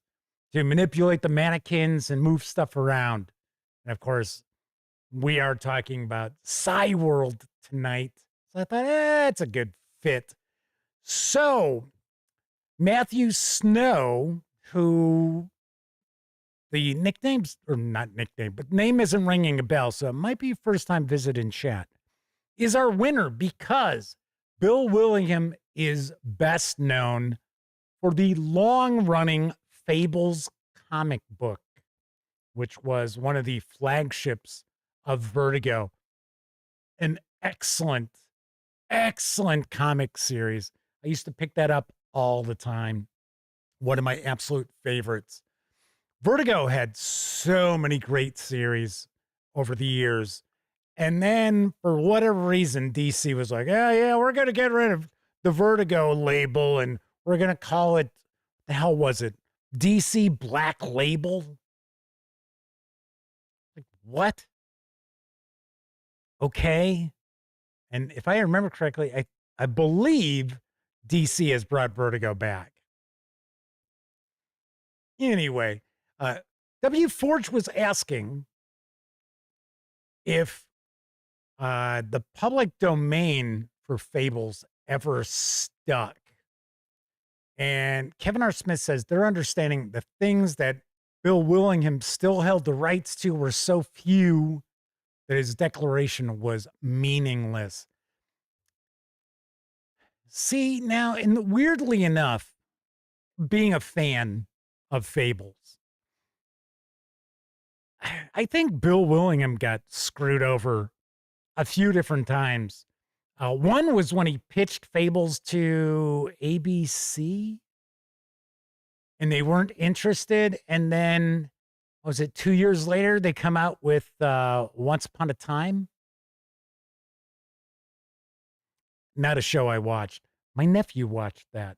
to manipulate the mannequins and move stuff around. And of course, we are talking about Psi World tonight. So I thought, it's a good fit. So, Matthew Snow, who the nicknames, or not nickname, but name isn't ringing a bell, so it might be first time visit in chat, is our winner because Bill Willingham is best known for the long-running Fables comic book, which was one of the flagships of Vertigo. An excellent, excellent comic series. I used to pick that up all the time. One of my absolute favorites. Vertigo had so many great series over the years. And then, for whatever reason, DC was like, yeah, we're going to get rid of the Vertigo label and we're going to call it, the hell was it? DC Black Label? Like, what? Okay. And if I remember correctly, I believe DC has brought Vertigo back. Anyway, W. Forge was asking if the public domain for Fables ever stuck. And Kevin R. Smith says they're understanding the things that Bill Willingham still held the rights to were so few that his declaration was meaningless. See, now, and weirdly enough, being a fan of Fables, I think Bill Willingham got screwed over a few different times. One was when he pitched Fables to ABC and they weren't interested. And then, was it 2 years later, they come out with Once Upon a Time? Not a show I watched. My nephew watched that.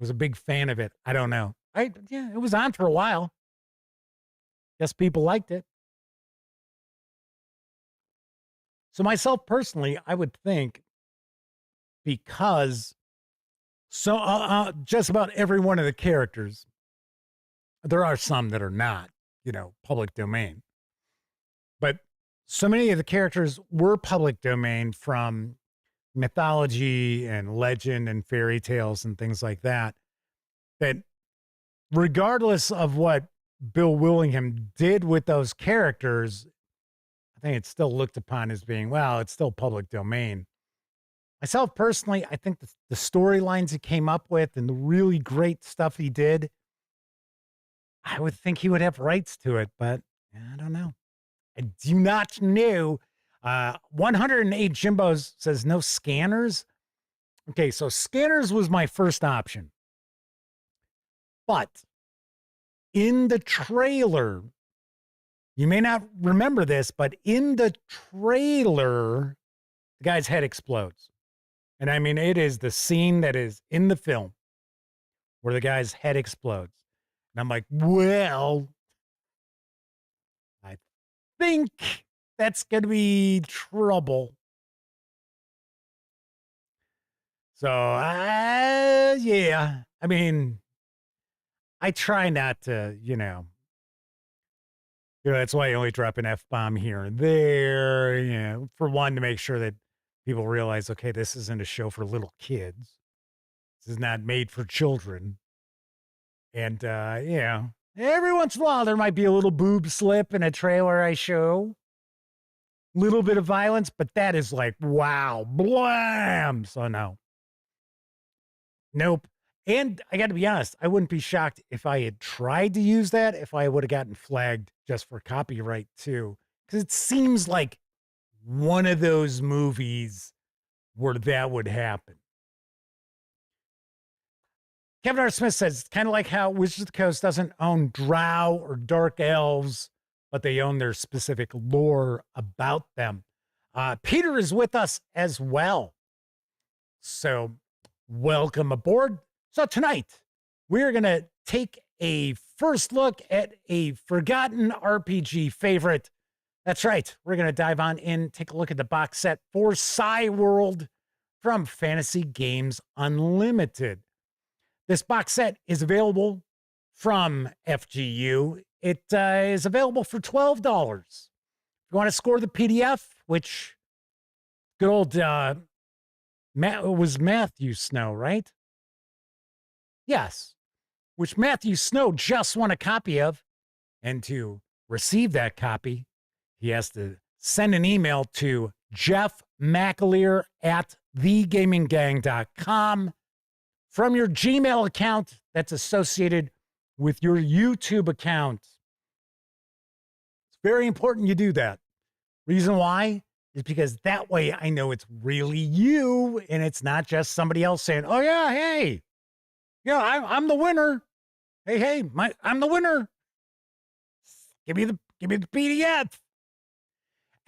Was a big fan of it. I don't know. Yeah, it was on for a while. Guess people liked it. So myself personally, I would think because just about every one of the characters, there are some that are not, public domain. But so many of the characters were public domain from mythology and legend and fairy tales and things like that, that regardless of what Bill Willingham did with those characters, I think it's still looked upon as being, well, it's still public domain. Myself personally, I think the storylines he came up with and the really great stuff he did, I would think he would have rights to it, but I don't know. I do not know. 108 Jimbos says no scanners. Okay, so scanners was my first option. But in the trailer, you may not remember this, but in the trailer, the guy's head explodes. And I mean, it is the scene that is in the film where the guy's head explodes. And I'm like, well, I think that's going to be trouble. So, yeah, I mean, I try not to, that's why I only drop an F-bomb here and there, for one, to make sure that people realize, okay, this isn't a show for little kids. This is not made for children. And, every once in a while, there might be a little boob slip in a trailer I show. Little bit of violence, but that is like, wow, blam. So no. Nope. And I got to be honest, I wouldn't be shocked if I had tried to use that, if I would have gotten flagged just for copyright too. Because it seems like one of those movies where that would happen. Kevin R. Smith says, it's kind of like how Wizards of the Coast doesn't own drow or dark elves, but they own their specific lore about them. Peter is with us as well. So welcome aboard. So tonight, we're going to take a first look at a forgotten RPG favorite. That's right. We're going to dive on in, take a look at the box set for Psi World from Fantasy Games Unlimited. This box set is available from FGU. It is available for $12. If you want to score the PDF, which good old was Matthew Snow, right? Yes, which Matthew Snow just won a copy of. And to receive that copy, he has to send an email to Jeff McAleer at thegaminggang.com from your Gmail account that's associated with your YouTube account. It's very important you do that. Reason why is because that way I know it's really you and it's not just somebody else saying, oh yeah, hey, I'm the winner. Hey, I'm the winner. Give me the PDF.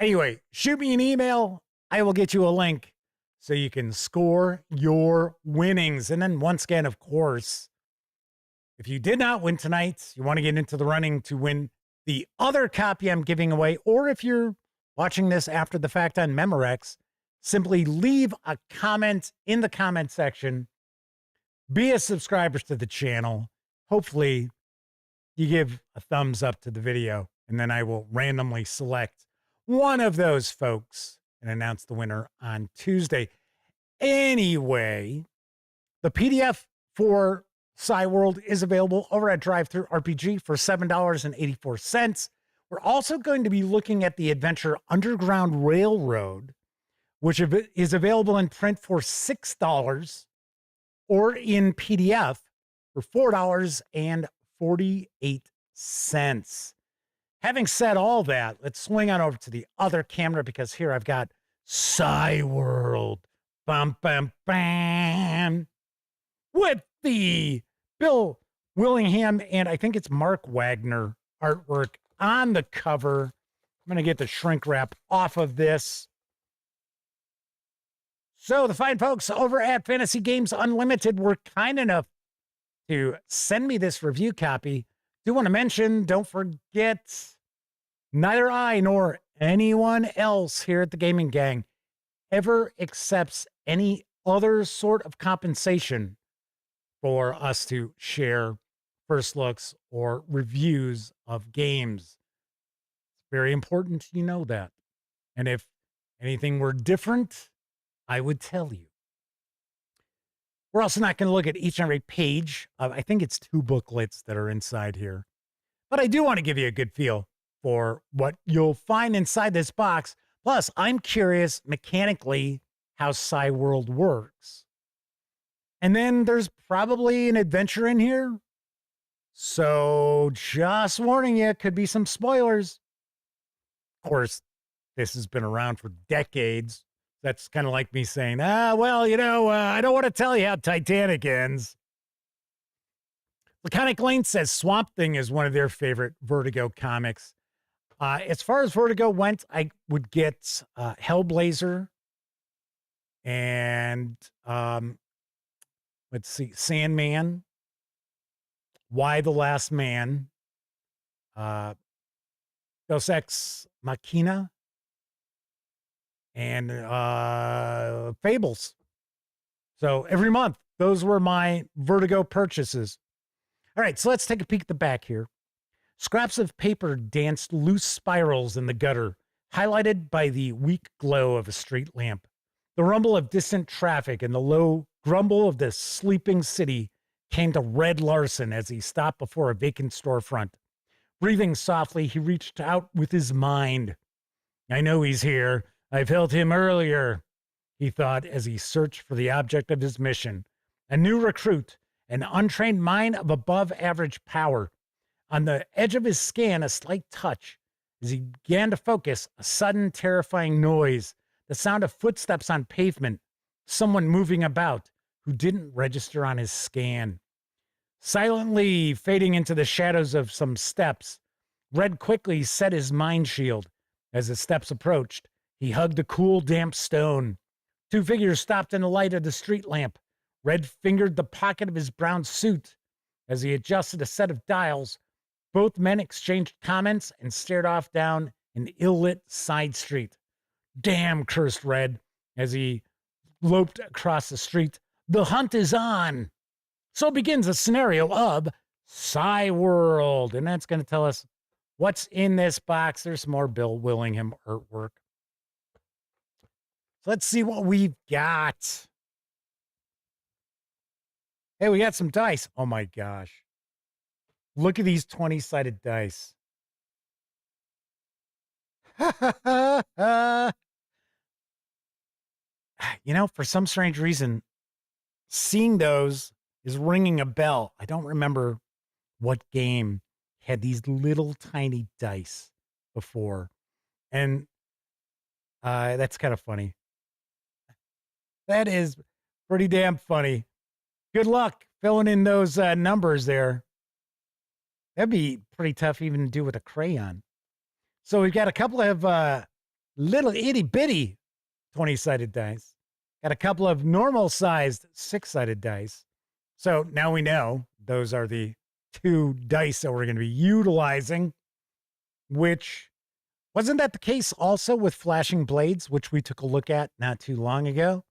Anyway, shoot me an email. I will get you a link so you can score your winnings. And then once again, of course, if you did not win tonight, you want to get into the running to win the other copy I'm giving away, or if you're watching this after the fact on Memorex, simply leave a comment in the comment section. Be a subscriber to the channel. Hopefully, you give a thumbs up to the video, and then I will randomly select one of those folks and announce the winner on Tuesday. Anyway, the PDF for Psi World is available over at DriveThruRPG for $7.84. We're also going to be looking at the adventure Underground Railroad, which is available in print for $6 or in PDF for $4.48. Having said all that, let's swing on over to the other camera because here I've got Psi World. Bum, bum, bam. With the Bill Willingham and I think it's Mark Wagner artwork on the cover. I'm going to get the shrink wrap off of this. So the fine folks over at Fantasy Games Unlimited were kind enough to send me this review copy. Do want to mention, don't forget, neither I nor anyone else here at the Gaming Gang ever accepts any other sort of compensation for us to share first looks or reviews of games. It's very important you know that. And if anything were different, I would tell you. We're also not going to look at each and every page of, I think it's 2 booklets that are inside here. But I do want to give you a good feel for what you'll find inside this box. Plus, I'm curious mechanically how Psi World works. And then there's probably an adventure in here. So just warning you, could be some spoilers. Of course, this has been around for decades. That's kind of like me saying, well, I don't want to tell you how Titanic ends. Laconic Lane says Swamp Thing is one of their favorite Vertigo comics. As far as Vertigo went, I would get Hellblazer and let's see, Sandman, Why the Last Man, Deus Ex Machina, and Fables. So every month, those were my Vertigo purchases. All right, so let's take a peek at the back here. Scraps of paper danced loose spirals in the gutter, highlighted by the weak glow of a street lamp. The rumble of distant traffic and the low grumble of the sleeping city came to Red Larson as he stopped before a vacant storefront. Breathing softly, he reached out with his mind. I know he's here. I felt him earlier, he thought as he searched for the object of his mission. A new recruit, an untrained mind of above-average power. On the edge of his scan, a slight touch. As he began to focus, a sudden terrifying noise, the sound of footsteps on pavement, someone moving about who didn't register on his scan. Silently fading into the shadows of some steps, Red quickly set his mind shield. As the steps approached, he hugged a cool, damp stone. 2 figures stopped in the light of the street lamp. Red fingered the pocket of his brown suit. As he adjusted a set of dials, both men exchanged comments and stared off down an ill-lit side street. Damn, cursed Red, as he loped across the street. The hunt is on. So begins a scenario of Psi World. And that's going to tell us what's in this box. There's some more Bill Willingham artwork. So let's see what we've got. Hey, we got some dice. Oh my gosh. Look at these 20-sided dice. For some strange reason, seeing those is ringing a bell. I don't remember what game had these little tiny dice before. And that's kind of funny. That is pretty damn funny. Good luck filling in those numbers there. That'd be pretty tough even to do with a crayon. So we've got a couple of little itty bitty 20-sided dice. Got a couple of normal-sized 6-sided dice. So now we know those are the 2 dice that we're going to be utilizing, which wasn't that the case also with Flashing Blades, which we took a look at not too long ago.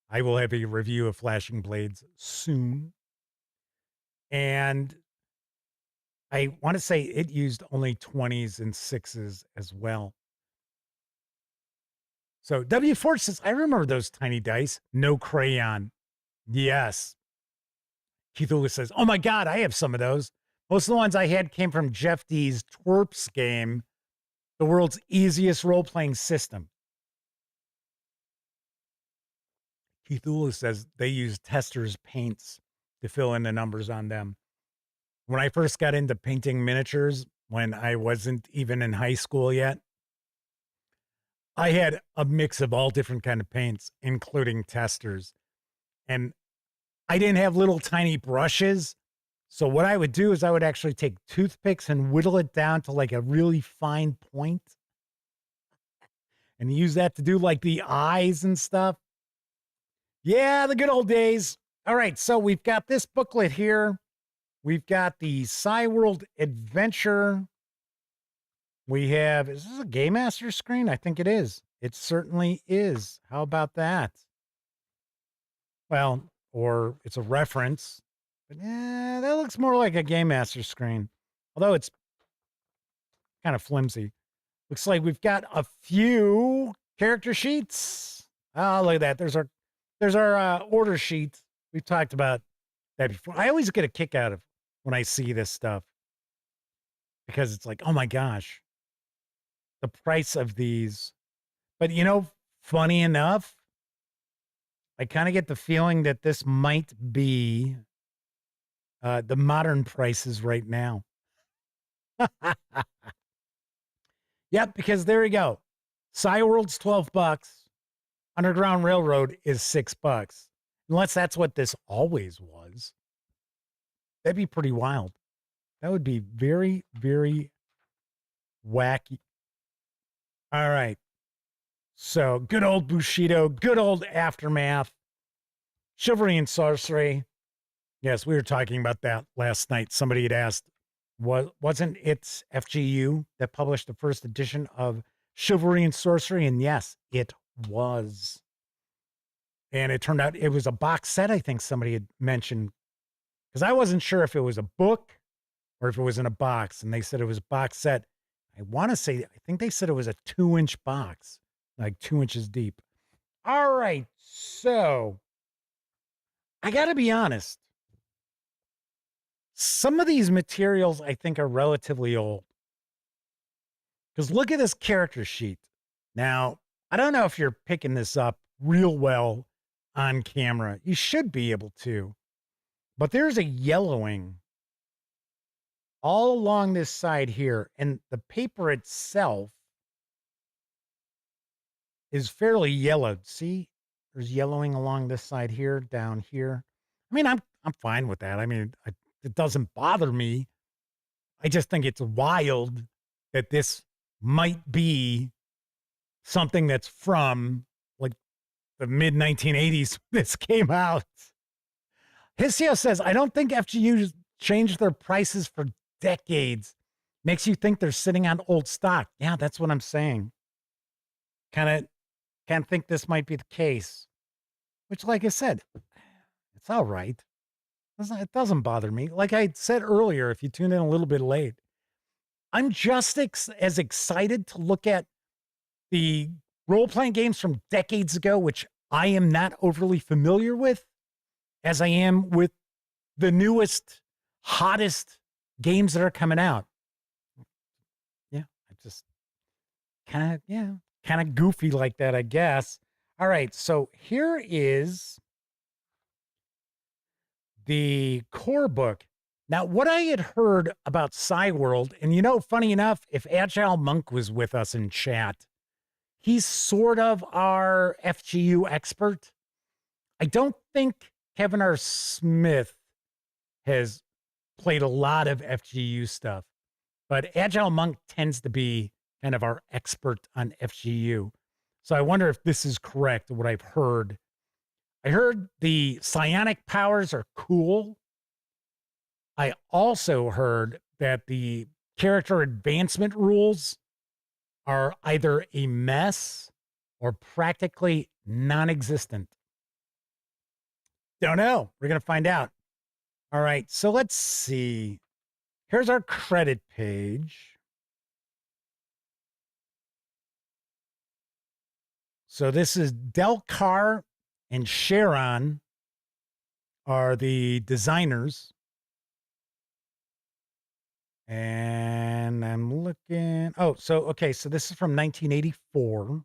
I will have a review of Flashing Blades soon. And I want to say it used only 20s and 6s as well. So W Forge says, I remember those tiny dice. No crayon. Yes. Keith Lewis says, oh my God, I have some of those. Most of the ones I had came from Jeff D's Twerps game, the world's easiest role-playing system. Keith Lewis says they use testers' paints to fill in the numbers on them. When I first got into painting miniatures, when I wasn't even in high school yet, I had a mix of all different kind of paints, including testers. And I didn't have little tiny brushes. So what I would do is I would actually take toothpicks and whittle it down to like a really fine point and use that to do like the eyes and stuff. Yeah, the good old days. All right, so we've got this booklet here. We've got the Psi World Adventure. We have, is this a Game Master screen? I think it is. It certainly is. How about that? Well, or it's a reference. But yeah, that looks more like a Game Master screen. Although it's kind of flimsy. Looks like we've got a few character sheets. Oh, look at that. There's our order sheet. We've talked about that before. I always get a kick out of when I see this stuff. Because it's like, oh my gosh. The price of these. But you know, funny enough, I kind of get the feeling that this might be the modern prices right now. Yep, because there you go. Psi World's $12. Underground Railroad is $6. Unless that's what this always was. That'd be pretty wild. That would be very, very wacky. All right. So good old Bushido, good old Aftermath, Chivalry and Sorcery. Yes, we were talking about that last night. Somebody had asked, wasn't it FGU that published the first edition of Chivalry and Sorcery? And yes, it was. And it turned out it was a box set, I think somebody had mentioned. Because I wasn't sure if it was a book or if it was in a box. And they said it was a box set. I want to say, I think they said it was a 2-inch box, like 2 inches deep. All right. So I got to be honest. Some of these materials I think are relatively old. Because look at this character sheet. Now, I don't know if you're picking this up real well on camera. You should be able to. But there's a yellowing all along this side here. And the paper itself is fairly yellowed. See? There's yellowing along this side here, down here. I mean, I'm fine with that. I mean, it doesn't bother me. I just think it's wild that this might be something that's from like the mid 1980s. This came out. Hisio says, I don't think FGU changed their prices for decades. Makes you think they're sitting on old stock. Yeah, that's what I'm saying. Kind of think this might be the case. Which, like I said, it's all right. It doesn't bother me. Like I said earlier, if you tuned in a little bit late, I'm just as excited to look at the role-playing games from decades ago, which I am not overly familiar with, as I am with the newest, hottest games that are coming out. Yeah, I just kind of goofy like that, I guess. All right, so here is the core book. Now, what I had heard about Psi World, and you know, funny enough, if Agile Monk was with us in chat, he's sort of our FGU expert. I don't think Kevin R. Smith has played a lot of FGU stuff, but Agile Monk tends to be kind of our expert on FGU. So I wonder if this is correct, what I've heard. I heard the psionic powers are cool. I also heard that the character advancement rules are either a mess or practically non-existent. Don't know. We're going to find out. All right. So let's see. Here's our credit page. So this is Del Carr and Sharon are the designers. And I'm looking. Oh, so, okay. So this is from 1984.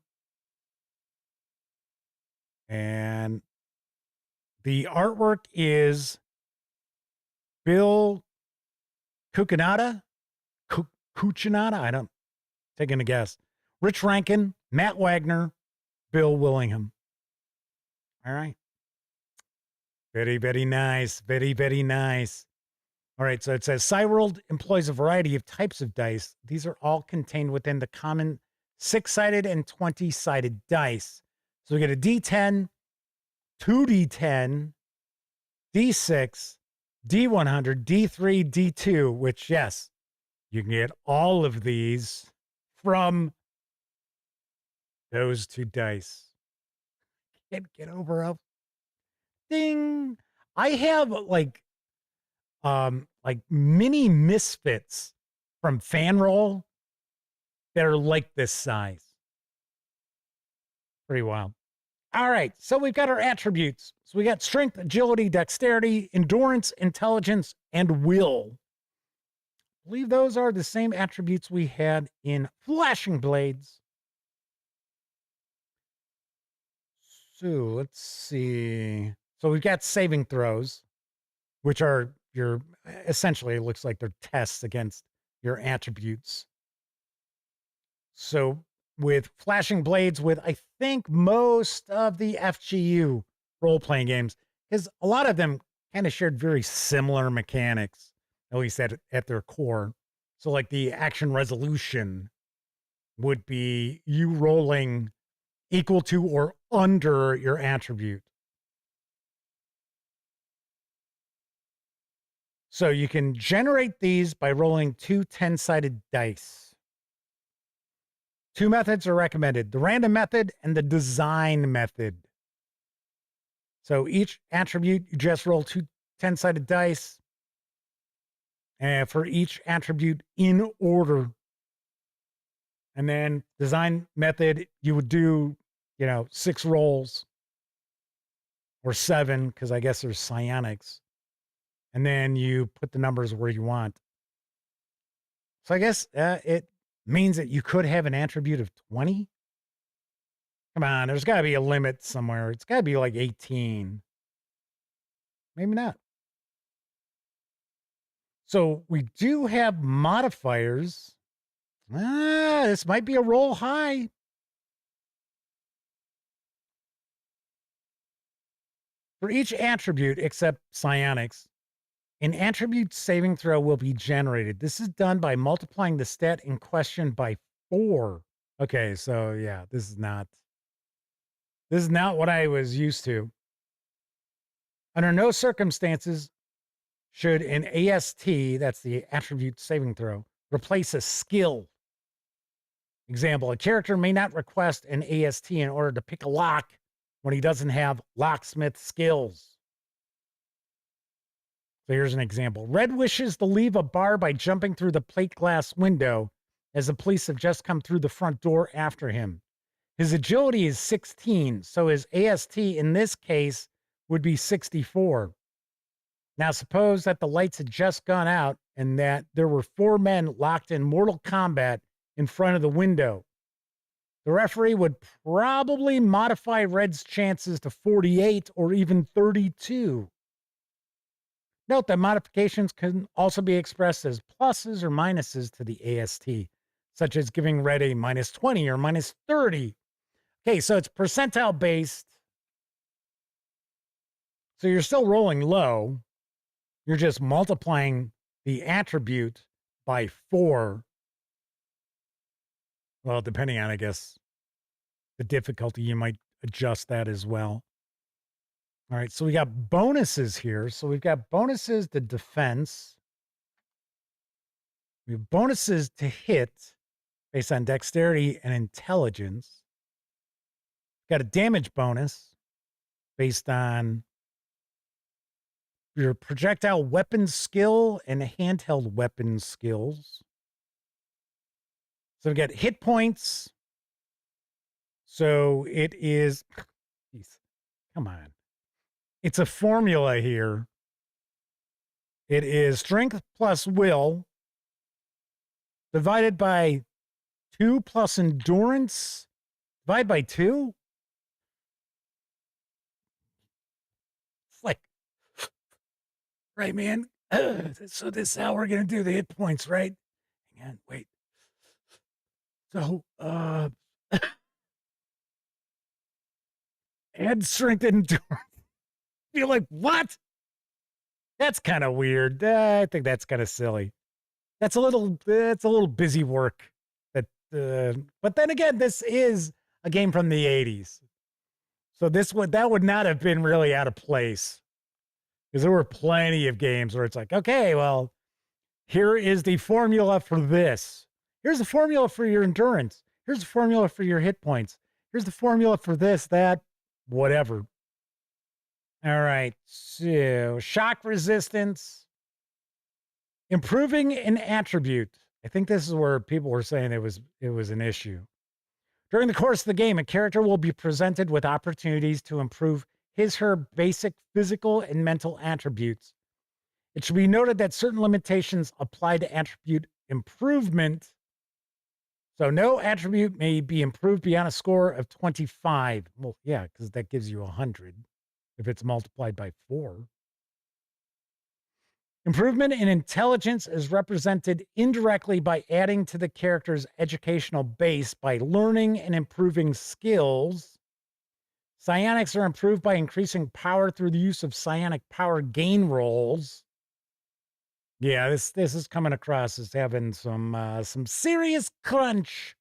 And the artwork is Bill Cucinata. Cucinata? I don't, taking a guess. Rich Rankin, Matt Wagner, Bill Willingham. All right. Very, very nice. Very, very nice. All right. So it says Psi World employs a variety of types of dice. These are all contained within the common 6-sided and 20-sided dice. So we get a D10, 2D10, D6, D100, D3, D2, which, yes, you can get all of these from those 2 dice. Can't get over a ding. I have like mini misfits from Fanroll that are like this size. Pretty wild. All right, so we've got our attributes. So we got strength, agility, dexterity, endurance, intelligence, and will. I believe those are the same attributes we had in Flashing Blades. So let's see. So we've got saving throws, which are your, essentially it looks like they're tests against your attributes. So with Flashing Blades, with I think most of the FGU role-playing games, because a lot of them kind of shared very similar mechanics, at least at their core. So like the action resolution would be you rolling equal to or under your attribute. So you can generate these by rolling 2 10-sided dice. 2 methods are recommended, the random method and the design method. So each attribute, you just roll 2 10-sided dice. And for each attribute in order. And then design method, you would do, 6 rolls. Or 7, because I guess there's psionics. And then you put the numbers where you want. So I guess it means that you could have an attribute of 20. Come on, there's got to be a limit somewhere. It's got to be like 18. Maybe not. So we do have modifiers. This might be a roll high. For each attribute except psionics, an attribute saving throw will be generated. This is done by multiplying the stat in question by 4. Okay, so yeah, this is not what I was used to. Under no circumstances should an AST, that's the attribute saving throw, replace a skill. Example, a character may not request an AST in order to pick a lock when he doesn't have locksmith skills. So here's an example. Red wishes to leave a bar by jumping through the plate glass window as the police have just come through the front door after him. His agility is 16, so his AST in this case would be 64. Now suppose that the lights had just gone out and that there were 4 men locked in mortal combat in front of the window. The referee would probably modify Red's chances to 48 or even 32. Note that modifications can also be expressed as pluses or minuses to the AST, such as giving Red a minus 20 or minus 30. Okay, so it's percentile based. So you're still rolling low. You're just multiplying the attribute by 4. Well, depending on, I guess, the difficulty, you might adjust that as well. All right, so we got bonuses here. So we've got bonuses to defense. We have bonuses to hit based on dexterity and intelligence. We've got a damage bonus based on your projectile weapon skill and handheld weapon skills. So we get hit points. So it is, geez, come on. It's a formula here. It is strength plus will divided by 2 plus endurance divided by 2. It's like, right, man. So this is how we're going to do the hit points, right? Hang on, wait. So, add strength and endurance. You're like, what? That's kind of weird. I think that's kind of silly. That's a little busy work. But then again, this is a game from the 80s. So that would not have been really out of place. Because there were plenty of games where it's like, okay, well, here is the formula for this. Here's the formula for your endurance. Here's the formula for your hit points. Here's the formula for this, that, whatever. All right, so shock resistance. Improving an attribute. I think this is where people were saying it was an issue. During the course of the game, a character will be presented with opportunities to improve her basic physical and mental attributes. It should be noted that certain limitations apply to attribute improvement. So no attribute may be improved beyond a score of 25. Well, yeah, because that gives you 100 if it's multiplied by 4. Improvement in intelligence is represented indirectly by adding to the character's educational base by learning and improving skills. Psionics are improved by increasing power through the use of psionic power gain rolls. Yeah, this is coming across as having some serious crunch.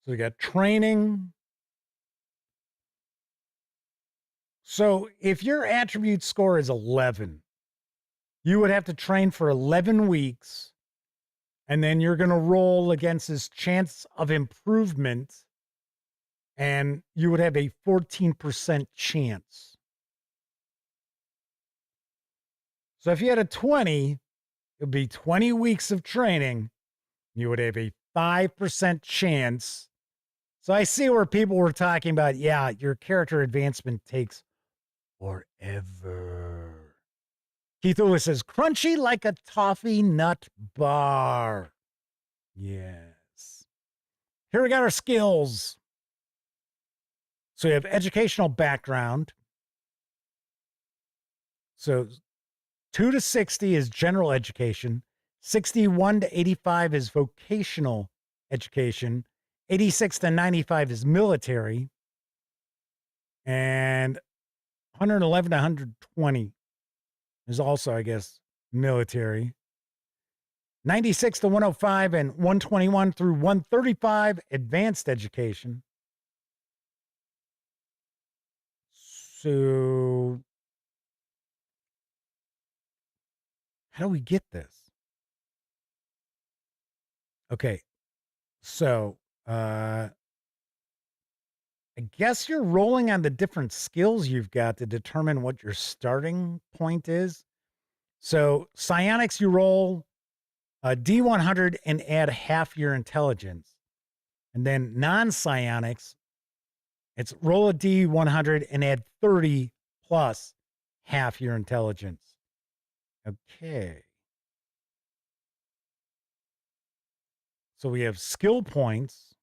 So we got training. So if your attribute score is 11, you would have to train for 11 weeks, and then you're going to roll against his chance of improvement, and you would have a 14% chance. So if you had a 20, it would be 20 weeks of training. You would have a 5% chance. So I see where people were talking about, yeah, your character advancement takes forever. Keith Lewis says, crunchy like a toffee nut bar. Yes. Here we got our skills. So we have educational background. So 2 to 60 is general education. 61 to 85 is vocational education. 86 to 95 is military. And 111 to 120 is also, I guess, military. 96 to 105 and 121 through 135, advanced education. So, how do we get this? Okay, so, I guess you're rolling on the different skills you've got to determine what your starting point is. So, psionics, you roll a D100 and add half your intelligence. And then non-psionics, it's roll a D100 and add 30 plus half your intelligence. Okay. So we have skill points.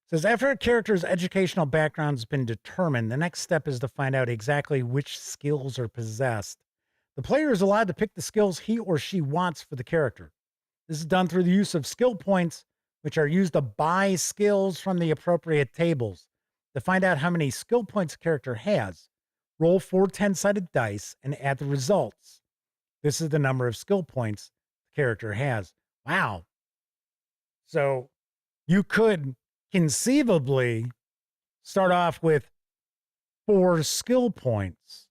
It says after a character's educational background has been determined, the next step is to find out exactly which skills are possessed. The player is allowed to pick the skills he or she wants for the character. This is done through the use of skill points, which are used to buy skills from the appropriate tables. To find out how many skill points a character has, roll 4 10-sided dice and add the results. This is the number of skill points the character has. Wow. So you could conceivably start off with 4 skill points.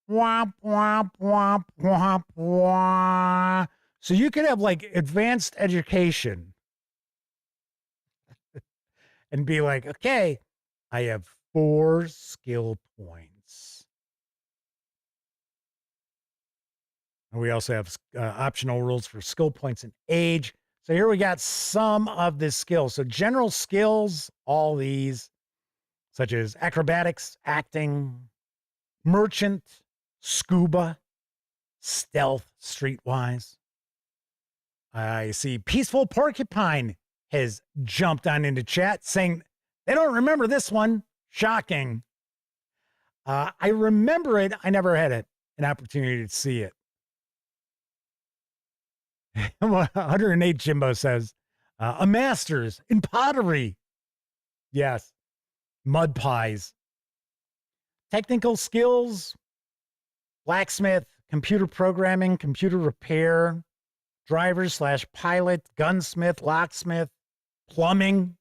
Womp, womp, womp, womp, womp. So you could have like advanced education and be like, okay, I have 4 skill points. And we also have optional rules for skill points and age. So here we got some of the skills. So general skills, all these, such as acrobatics, acting, merchant, scuba, stealth, streetwise. I see Peaceful Porcupine has jumped on into chat saying they don't remember this one. Shocking. I remember it. I never had an opportunity to see it. 108 Jimbo says, a master's in pottery. Yes. Mud pies. Technical skills, blacksmith, computer programming, computer repair, driver/pilot, gunsmith, locksmith, plumbing.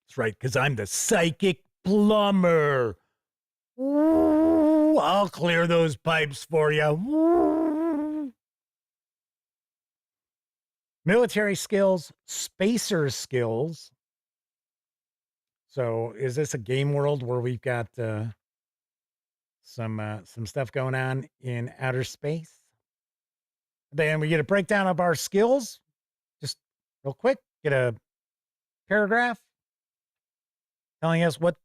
That's right, because I'm the psychic plumber. Ooh, I'll clear those pipes for you. Ooh. Military skills, spacer skills. So is this a game world where we've got some stuff going on in outer space? Then we get a breakdown of our skills. Just real quick, get a paragraph telling us what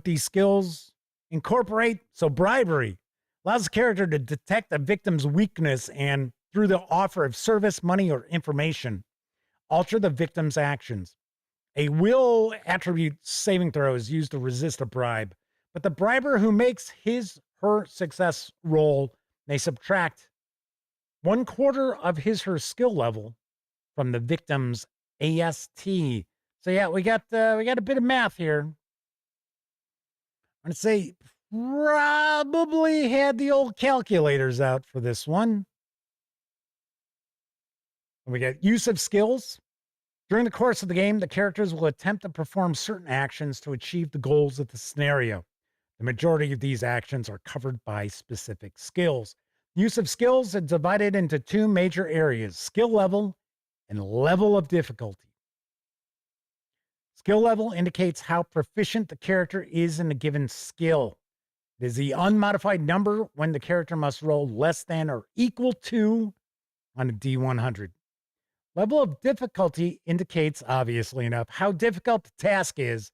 these skills incorporate. So bribery allows the character to detect a victim's weakness and, through the offer of service, money, or information, alter the victim's actions. A will attribute saving throw is used to resist a bribe, but the briber who makes her success roll may subtract 1/4 of her skill level from the victim's AST. So yeah, we got a bit of math here. I'm gonna say probably had the old calculators out for this one. And we got use of skills. During the course of the game, the characters will attempt to perform certain actions to achieve the goals of the scenario. The majority of these actions are covered by specific skills. Use of skills is divided into two major areas: skill level and level of difficulty. Skill level indicates how proficient the character is in a given skill. It is the unmodified number when the character must roll less than or equal to on a D100. Level of difficulty indicates, obviously enough, how difficult the task is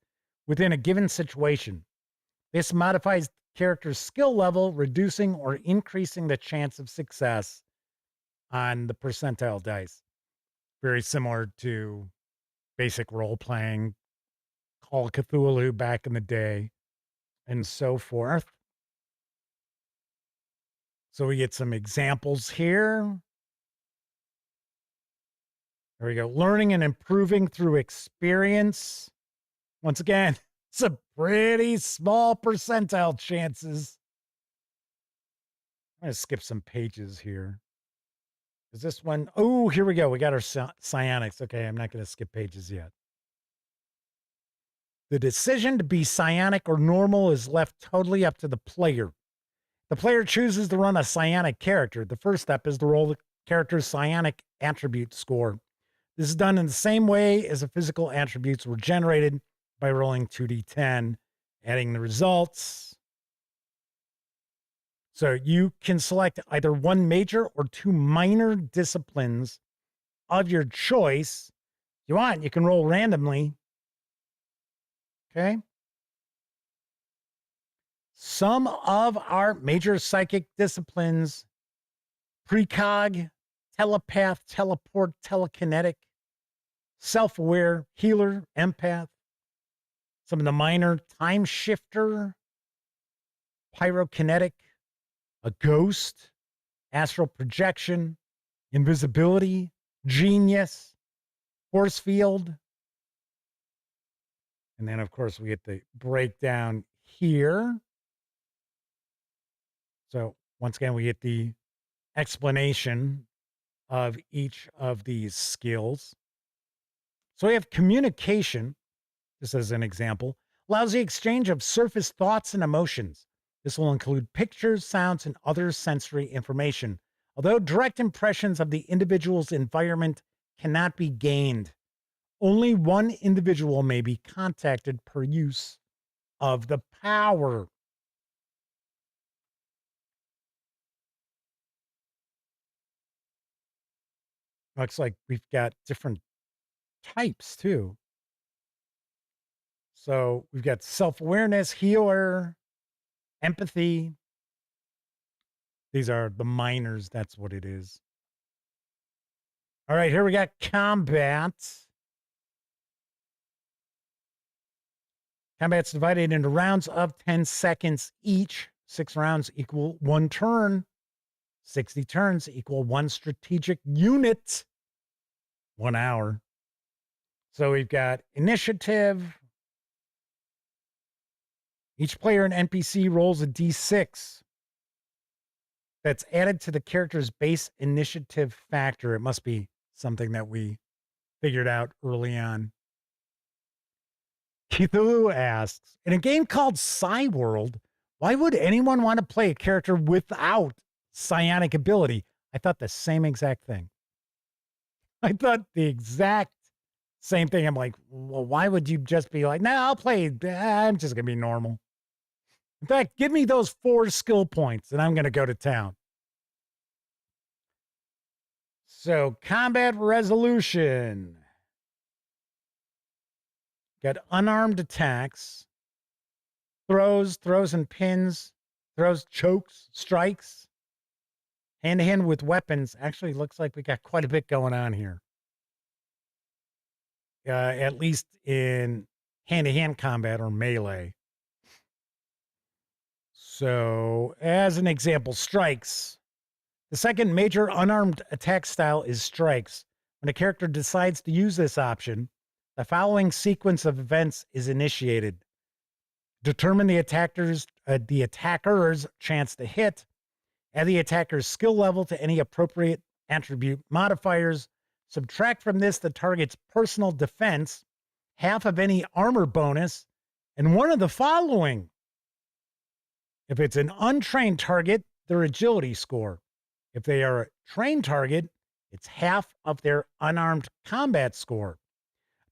within a given situation. This modifies the character's skill level, reducing or increasing the chance of success on the percentile dice. Very similar to basic role-playing, Call of Cthulhu back in the day, and so forth. So we get some examples here. There we go. Learning and improving through experience. Once again, it's a pretty small percentile chances. I'm going to skip some pages here. Is this one? Oh, here we go. We got our psionics. Okay, I'm not going to skip pages yet. The decision to be psionic or normal is left totally up to the player. The player chooses to run a psionic character. The first step is to roll the character's psionic attribute score. This is done in the same way as the physical attributes were generated, by rolling 2d10, adding the results. So you can select either one major or two minor disciplines of your choice. If you want, you can roll randomly. Okay. Some of our major psychic disciplines: precog, telepath, teleport, telekinetic, self-aware, healer, empath. Some of the minor: time shifter, pyrokinetic, a ghost, astral projection, invisibility, genius, force field. And then, of course, we get the breakdown here. So once again, we get the explanation of each of these skills. So we have communication, just as an example, allows the exchange of surface thoughts and emotions. This will include pictures, sounds, and other sensory information. Although direct impressions of the individual's environment cannot be gained, only one individual may be contacted per use of the power. Looks like we've got different types too. So we've got self-awareness, healer, empathy. These are the minors. That's what it is. All right, here we got combat. Combat's divided into rounds of 10 seconds each. 6 rounds equal 1 turn. 60 turns equal 1 strategic unit. 1 hour. So we've got initiative. Each player and NPC rolls a d6 that's added to the character's base initiative factor. It must be something that we figured out early on. Keithu asks, in a game called Psi World, why would anyone want to play a character without psionic ability? I thought the same exact thing. I thought the exact same thing. I'm like, well, why would you just be like, nah, I'll play. I'm just going to be normal. In fact, give me those 4 skill points and I'm going to go to town. So, combat resolution. Got unarmed attacks, throws and pins, throws, chokes, strikes, hand-to-hand with weapons. Actually, looks like we got quite a bit going on here. At least in hand-to-hand combat or melee. So, as an example, strikes. The second major unarmed attack style is strikes. When a character decides to use this option, the following sequence of events is initiated. Determine the attacker's chance to hit. Add the attacker's skill level to any appropriate attribute modifiers. Subtract from this the target's personal defense, half of any armor bonus, and one of the following. If it's an untrained target, their agility score. If they are a trained target, it's half of their unarmed combat score.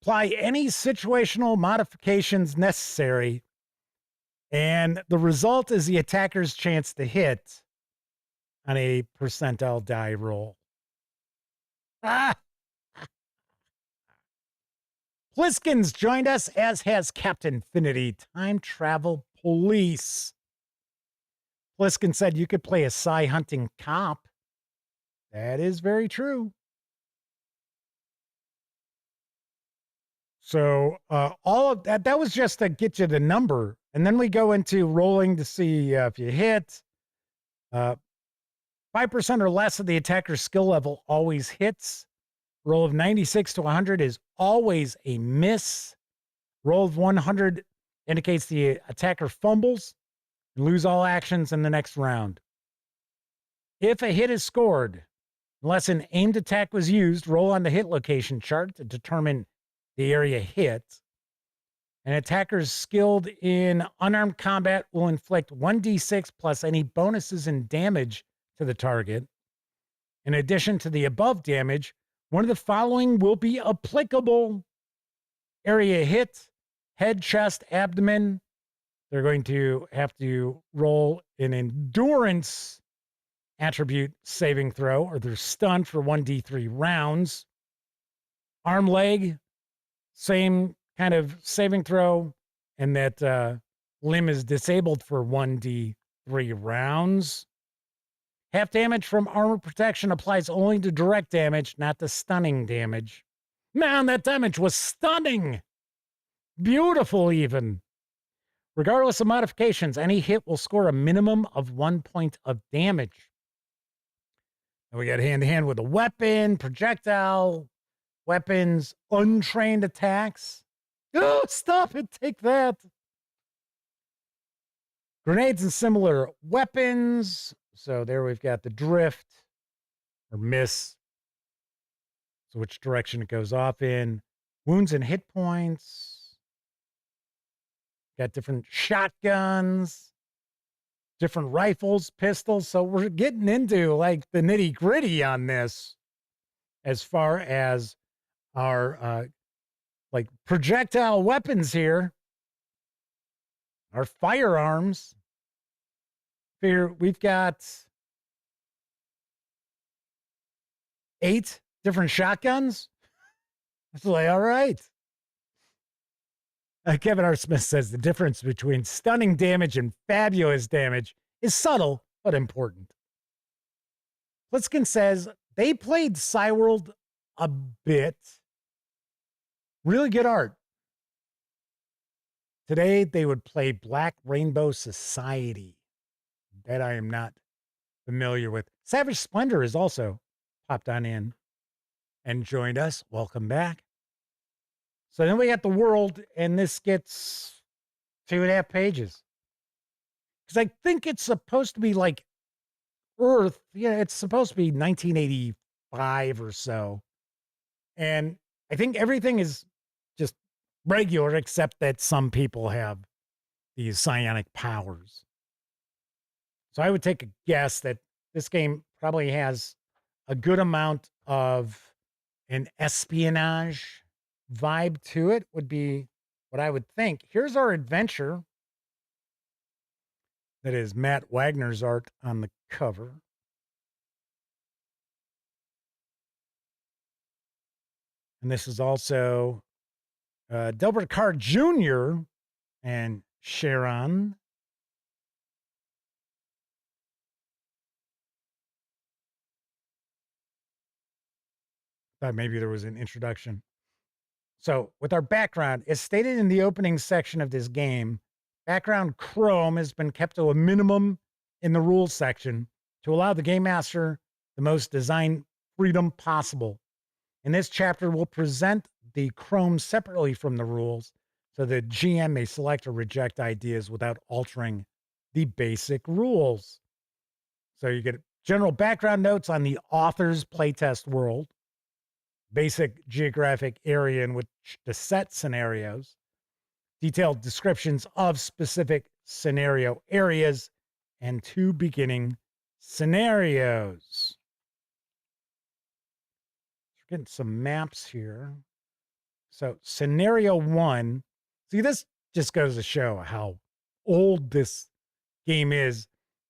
Apply any situational modifications necessary, and the result is the attacker's chance to hit on a percentile die roll. Pliskin's joined us, as has Captain Finity, Time Travel Police. Pliskin said you could play a Psi hunting cop. That is very true. So all of that was just to get you the number. And then we go into rolling to see if you hit. 5% or less of the attacker's skill level always hits. Roll of 96 to 100 is always a miss. Roll of 100 indicates the attacker fumbles and lose all actions in the next round. If a hit is scored, unless an aimed attack was used, roll on the hit location chart to determine the area hit. An attacker skilled in unarmed combat will inflict 1d6 plus any bonuses and damage to the target. In addition to the above damage, one of the following will be applicable. Area hit, head, chest, abdomen. They're going to have to roll an endurance attribute saving throw, or they're stunned for 1d3 rounds. Arm, leg, same kind of saving throw, and that limb is disabled for 1d3 rounds. Half damage from armor protection applies only to direct damage, not to stunning damage. Man, that damage was stunning! Beautiful, even. Regardless of modifications, any hit will score a minimum of 1 point of damage. And we got hand-to-hand with a weapon, projectile, weapons, untrained attacks. Oh, stop it! Take that! Grenades and similar weapons. So there we've got the drift or miss. So which direction it goes off in. Wounds and hit points. Got different shotguns, different rifles, pistols. So we're getting into like the nitty gritty on this as far as our like projectile weapons here. Our firearms. Here we've got 8 different shotguns. It's like, all right. Kevin R. Smith says the difference between stunning damage and fabulous damage is subtle but important. Pliskin says they played Psi World a bit. Really good art. Today they would play Black Rainbow Society. That I am not familiar with. Savage Splendor is also popped on in and joined us. Welcome back. So then we got the world, and this gets 2.5 pages. Because I think it's supposed to be like Earth. Yeah, it's supposed to be 1985 or so. And I think everything is just regular, except that some people have these psionic powers. So I would take a guess that this game probably has a good amount of an espionage vibe to it, would be what I would think. Here's our adventure. That is Matt Wagner's art on the cover. And this is also Delbert Carr Jr. and Sharon. Thought maybe there was an introduction. So with our background, as stated in the opening section of this game, background Chrome has been kept to a minimum in the rules section to allow the game master the most design freedom possible. In this chapter, we'll present the Chrome separately from the rules so the GM may select or reject ideas without altering the basic rules. So you get general background notes on the author's playtest world, basic geographic area in which to set scenarios, detailed descriptions of specific scenario areas, and 2 beginning scenarios. We're getting some maps here. So scenario 1, see, this just goes to show how old this game is,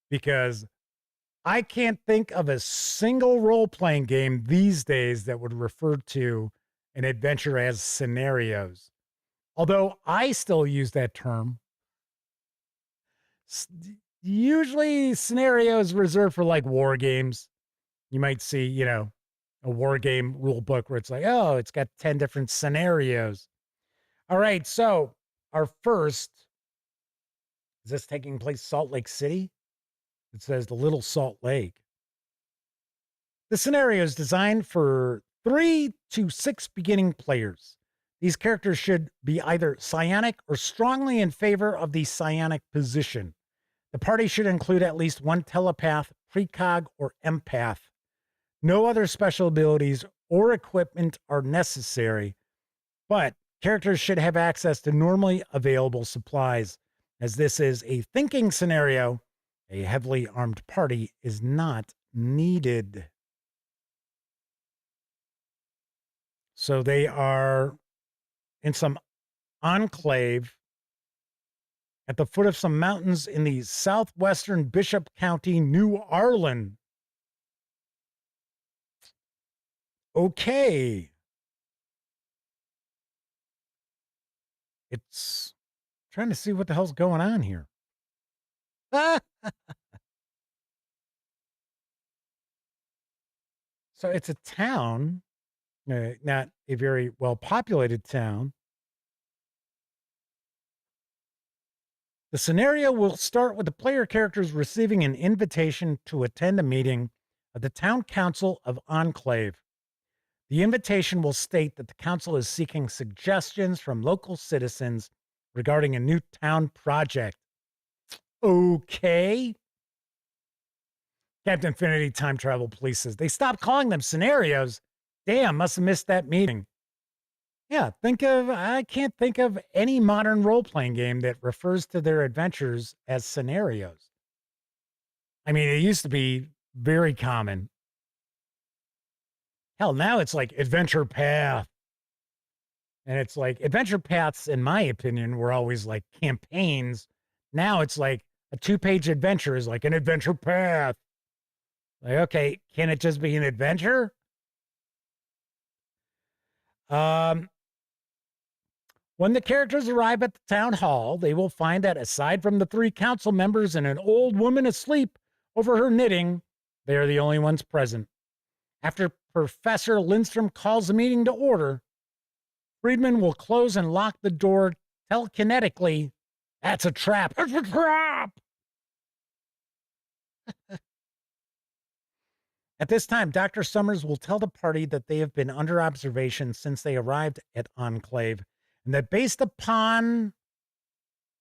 because I can't think of a single role-playing game these days that would refer to an adventure as scenarios. Although I still use that term. Usually scenarios reserved for like war games. You might see, you know, a war game rule book where it's like, oh, it's got 10 different scenarios. All right, so our first, is this taking place Salt Lake City? It says the Little Salt Lake. The scenario is designed for 3 to 6 beginning players. These characters should be either psionic or strongly in favor of the psionic position. The party should include at least 1 telepath, precog, or empath. No other special abilities or equipment are necessary, but characters should have access to normally available supplies. As this is a thinking scenario, a heavily armed party is not needed. So they are in some enclave at the foot of some mountains in the southwestern Bishop County, New Orleans. Okay. It's trying to see what the hell's going on here. So it's a town, not a very well-populated town. The scenario will start with the player characters receiving an invitation to attend a meeting of the Town Council of Enclave. The invitation will state that the council is seeking suggestions from local citizens regarding a new town project. Okay. Captain Infinity Time Travel Police says they stopped calling them scenarios. Damn, must have missed that meeting. Yeah, I can't think of any modern role-playing game that refers to their adventures as scenarios. I mean, it used to be very common. Hell, now it's like Adventure Path. And it's like Adventure Paths, in my opinion, were always like campaigns. Now it's like a 2-page adventure is like an adventure path. Like, okay, can it just be an adventure? Um, when the characters arrive at the town hall, they will find that aside from the 3 council members and an old woman asleep over her knitting, they are the only ones present. After Professor Lindstrom calls the meeting to order, Friedman will close and lock the door telekinetically. That's a trap. It's a trap! At this time, Dr. Summers will tell the party that they have been under observation since they arrived at Enclave, and that based upon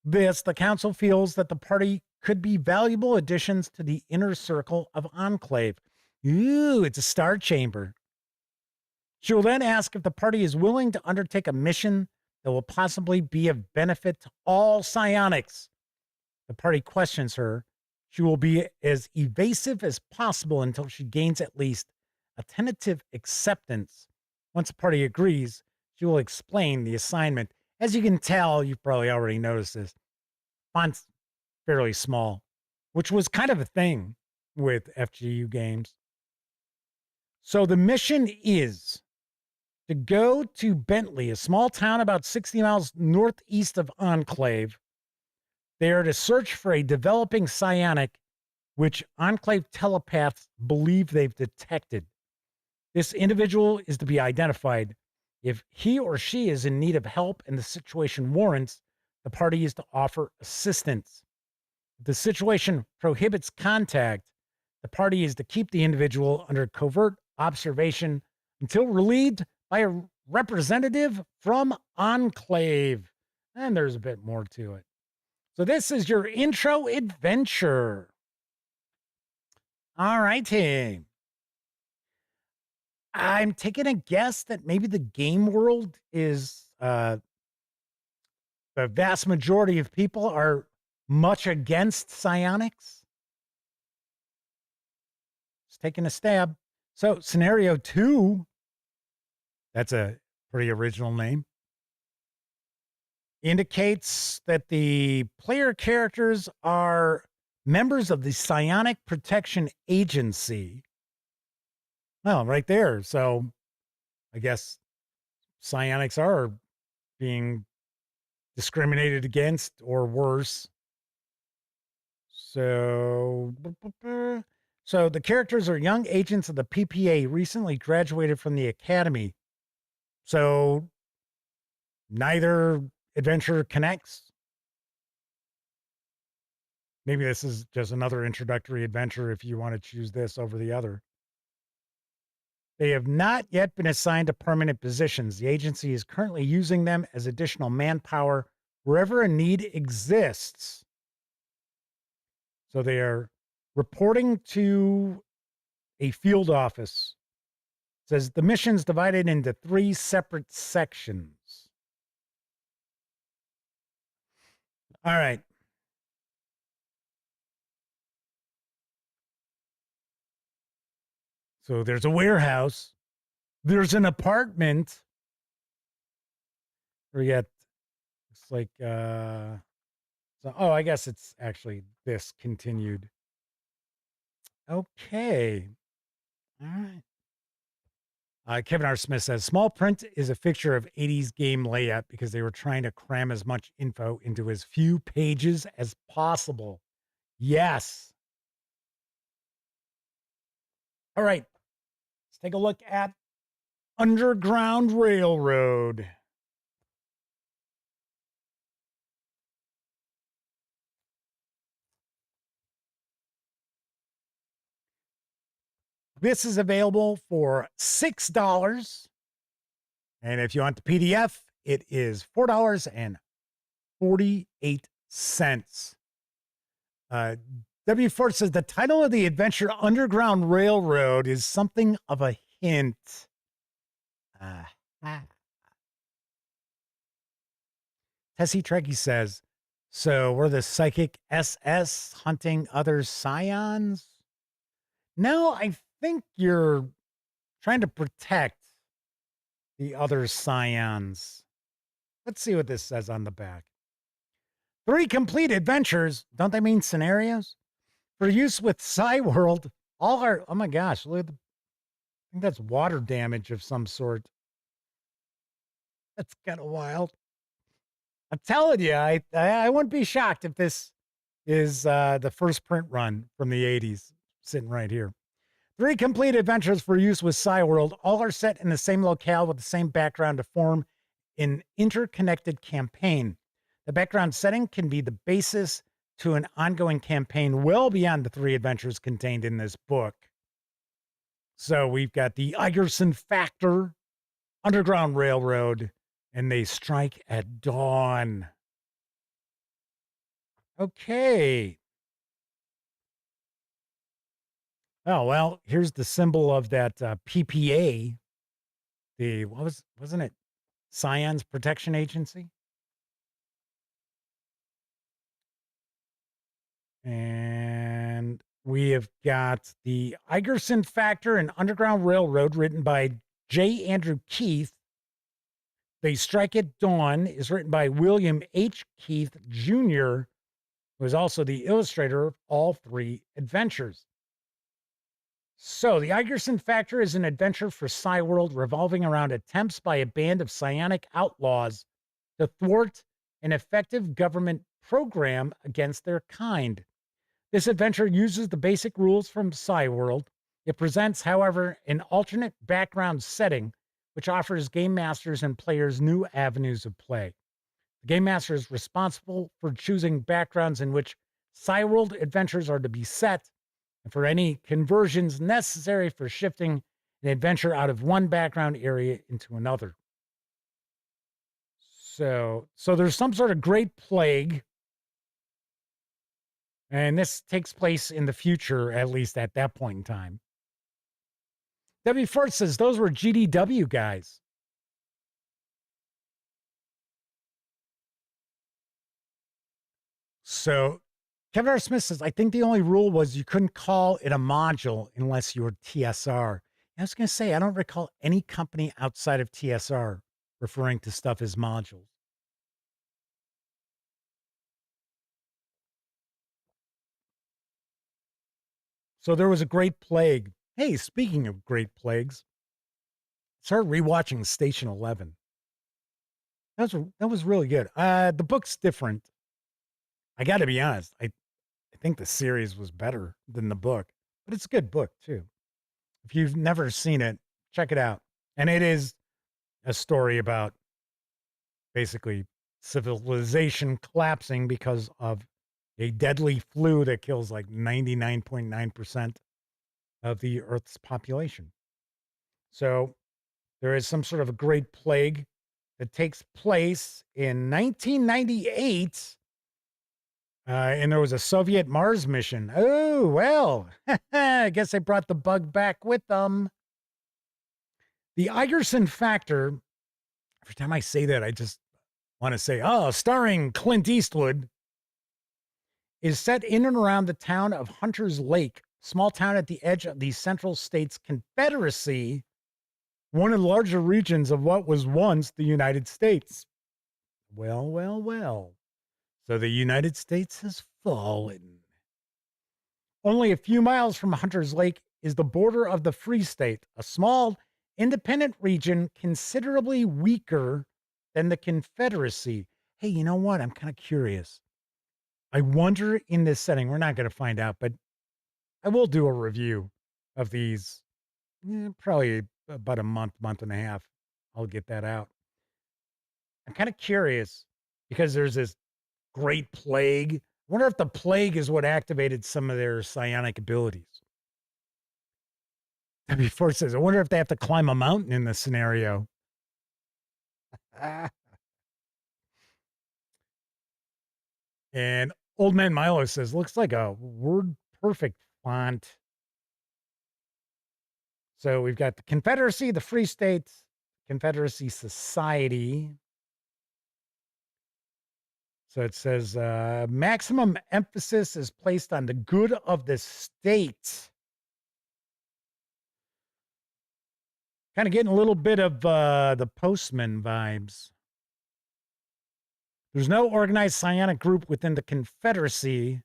this, the council feels that the party could be valuable additions to the inner circle of Enclave. Ooh, it's a star chamber. She will then ask if the party is willing to undertake a mission that will possibly be of benefit to all psionics. The party questions her. She will be as evasive as possible until she gains at least a tentative acceptance. Once the party agrees, she will explain the assignment. As you can tell, you've probably already noticed this. Font's fairly small, which was kind of a thing with FGU games. So the mission is to go to Bentley, a small town about 60 miles northeast of Enclave. They are to search for a developing psionic, which Enclave telepaths believe they've detected. This individual is to be identified. If he or she is in need of help and the situation warrants, the party is to offer assistance. If the situation prohibits contact, the party is to keep the individual under covert observation until relieved by a representative from Enclave. And there's a bit more to it. So this is your intro adventure. All righty. I'm taking a guess that maybe the game world is, the vast majority of people are much against psionics. Just taking a stab. So scenario 2, that's a pretty original name, indicates that the player characters are members of the Psionic Protection Agency. Well, right there. So I guess psionics are being discriminated against or worse. So the characters are young agents of the PPA, recently graduated from the academy. So neither adventure connects. Maybe this is just another introductory adventure if you want to choose this over the other. They have not yet been assigned to permanent positions. The agency is currently using them as additional manpower wherever a need exists. So they are reporting to a field office. It says the mission's divided into 3 separate sections. All right. So there's a warehouse. There's an apartment. Forget. It's like, I guess it's actually this continued. Okay. All right. Kevin R. Smith says, small print is a fixture of 80s game layout because they were trying to cram as much info into as few pages as possible. Yes. All right. Let's take a look at Underground Railroad. This is available for $6. And if you want the PDF, it is $4.48. W4 says the title of the adventure, Underground Railroad, is something of a hint. Tessie Trekkie says, so we're the psychic SS hunting other scions? No, I think you're trying to protect the other scions. Let's see what this says on the back. 3 complete adventures. Don't they mean scenarios? For use with Psi World. All our, oh my gosh, look at I think that's water damage of some sort. That's kind of wild. I'm telling you, I wouldn't be shocked if this is the first print run from the 80s, sitting right here. 3 complete adventures for use with Psi World. All are set in the same locale with the same background to form an interconnected campaign. The background setting can be the basis to an ongoing campaign well beyond the 3 adventures contained in this book. So we've got the Igerson Factor, Underground Railroad, and They Strike at Dawn. Okay. Oh, well, here's the symbol of that PPA. Wasn't it Scion's Protection Agency? And we have got the Igerson Factor and Underground Railroad, written by J. Andrew Keith. They Strike at Dawn is written by William H. Keith Jr., who is also the illustrator of all 3 adventures. So, the Igerson Factor is an adventure for Psi World revolving around attempts by a band of psionic outlaws to thwart an effective government program against their kind. This adventure uses the basic rules from Psi World. It presents, however, an alternate background setting, which offers game masters and players new avenues of play. The game master is responsible for choosing backgrounds in which Psi World adventures are to be set, and for any conversions necessary for shifting an adventure out of one background area into another. So there's some sort of great plague, and this takes place in the future, at least at that point in time. W. Fort says those were GDW guys. So Kevin R. Smith says, I think the only rule was you couldn't call it a module unless you were TSR. I was going to say, I don't recall any company outside of TSR referring to stuff as modules. So there was a great plague. Hey, speaking of great plagues, I started rewatching Station 11. That was really good. The book's different. I got to be honest. I think the series was better than the book, but it's a good book too. If you've never seen it, check it out. And it is a story about basically civilization collapsing because of a deadly flu that kills like 99.9% of the Earth's population. So there is some sort of a great plague that takes place in 1998. And there was a Soviet Mars mission. Oh, well, I guess they brought the bug back with them. The Igerson Factor, every time I say that, I just want to say, starring Clint Eastwood, is set in and around the town of Hunter's Lake, small town at the edge of the Central States Confederacy, one of the larger regions of what was once the United States. Well, well, well. So the United States has fallen. Only a few miles from Hunter's Lake is the border of the Free State, a small, independent region considerably weaker than the Confederacy. Hey, you know what? I'm kind of curious. I wonder in this setting, we're not going to find out, but I will do a review of these probably about a month and a half. I'll get that out. I'm kind of curious because there's this great plague. I wonder if the plague is what activated some of their psionic abilities. Before it says, I wonder if they have to climb a mountain in this scenario. And Old Man Milo says, looks like a word perfect font. So we've got the Confederacy, the Free States, Confederacy Society. So it says maximum emphasis is placed on the good of the state. Kind of getting a little bit of the Postman vibes. There's no organized psionic group within the Confederacy,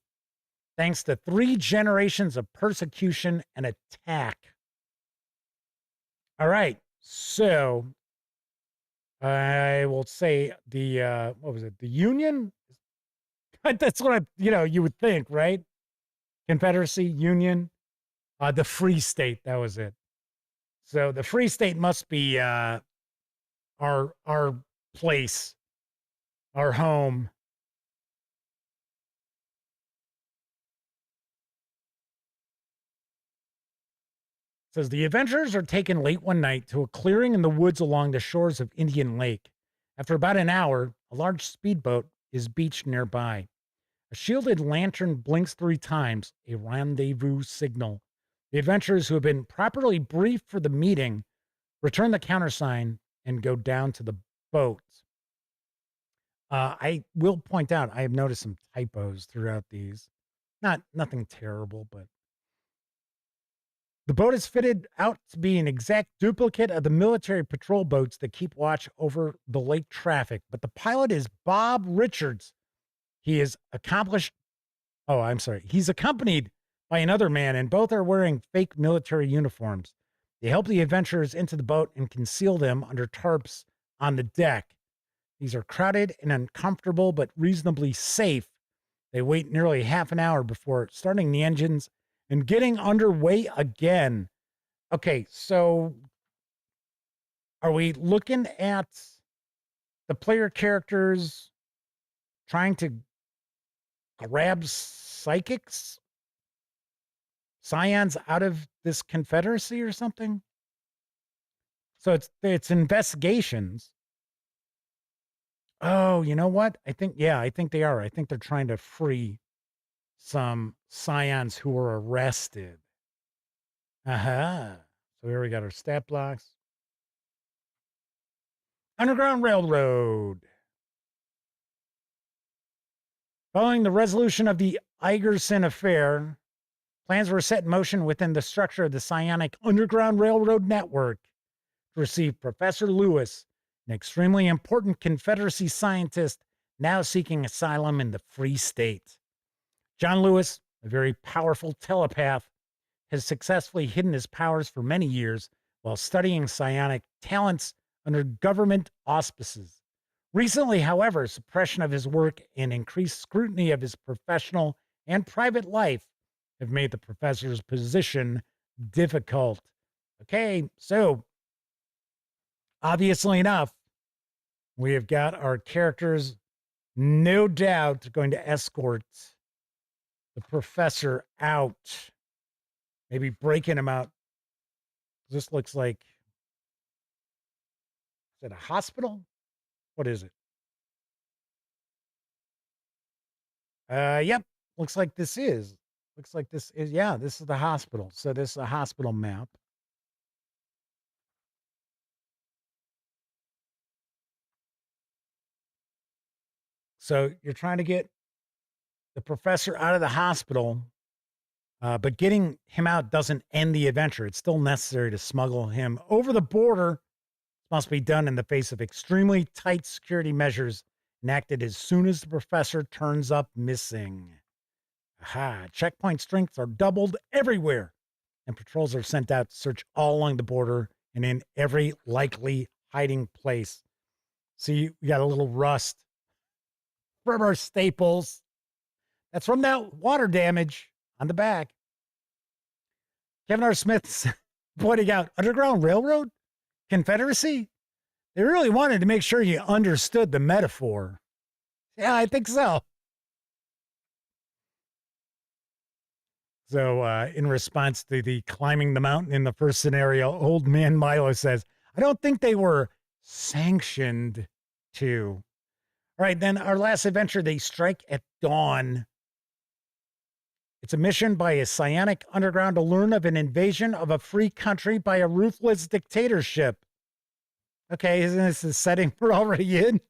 thanks to 3 generations of persecution and attack. All right, so I will say the what was it? The Union? That's what you would think, right? Confederacy, Union, the Free State, that was it. So the Free State must be our place, our home. It says the adventurers are taken late one night to a clearing in the woods along the shores of Indian Lake. After about an hour, a large speedboat is beached nearby. A shielded lantern blinks 3 times, a rendezvous signal. The adventurers who have been properly briefed for the meeting return the countersign and go down to the boat. I will point out, I have noticed some typos throughout these. Nothing terrible, but the boat is fitted out to be an exact duplicate of the military patrol boats that keep watch over the lake traffic. But the pilot is Bob Richards. He is accomplished. Oh, I'm sorry. He's accompanied by another man, and both are wearing fake military uniforms. They help the adventurers into the boat and conceal them under tarps on the deck. These are crowded and uncomfortable, but reasonably safe. They wait nearly half an hour before starting the engines and getting underway again. Okay, so are we looking at the player characters trying to grab psychics, scions out of this confederacy or something? So it's investigations. Oh, you know what? I think they are. I think they're trying to free some scions who were arrested. So here we got our stat blocks. Underground Railroad. Following the resolution of the Igerson affair, plans were set in motion within the structure of the psionic Underground Railroad network to receive Professor Lewis, an extremely important Confederacy scientist now seeking asylum in the Free State. John Lewis, a very powerful telepath, has successfully hidden his powers for many years while studying psionic talents under government auspices. Recently, however, suppression of his work and increased scrutiny of his professional and private life have made the professor's position difficult. Okay, so obviously enough, we have got our characters, no doubt, going to escort the professor out. Maybe breaking him out. This looks like, is it a hospital? What is it? Yep. Looks like this is. This is the hospital. So this is a hospital map. So you're trying to get the professor out of the hospital, but getting him out doesn't end the adventure. It's still necessary to smuggle him over the border. Must be done in the face of extremely tight security measures enacted as soon as the professor turns up missing. Checkpoint strengths are doubled everywhere, and patrols are sent out to search all along the border and in every likely hiding place. See, we got a little rust from our staples. That's from that water damage on the back. Kevin R. Smith's pointing out Underground Railroad? Confederacy? They really wanted to make sure you understood the metaphor. Yeah, I think so. So, in response to the climbing the mountain in the first scenario, old man Milo says, I don't think they were sanctioned to. All right, then our last adventure, they strike at dawn. It's a mission by a psionic underground to learn of an invasion of a free country by a ruthless dictatorship. Okay, isn't this the setting we're already in?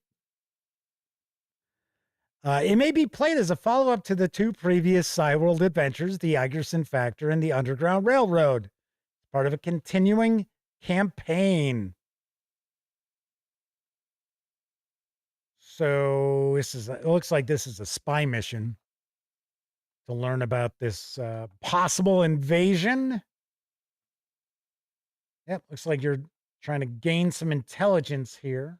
It may be played as a follow-up to the 2 previous Psi World adventures, the Igerson Factor and the Underground Railroad. It's part of a continuing campaign. So it looks like this is a spy mission to learn about this possible invasion. Yep, looks like you're trying to gain some intelligence here.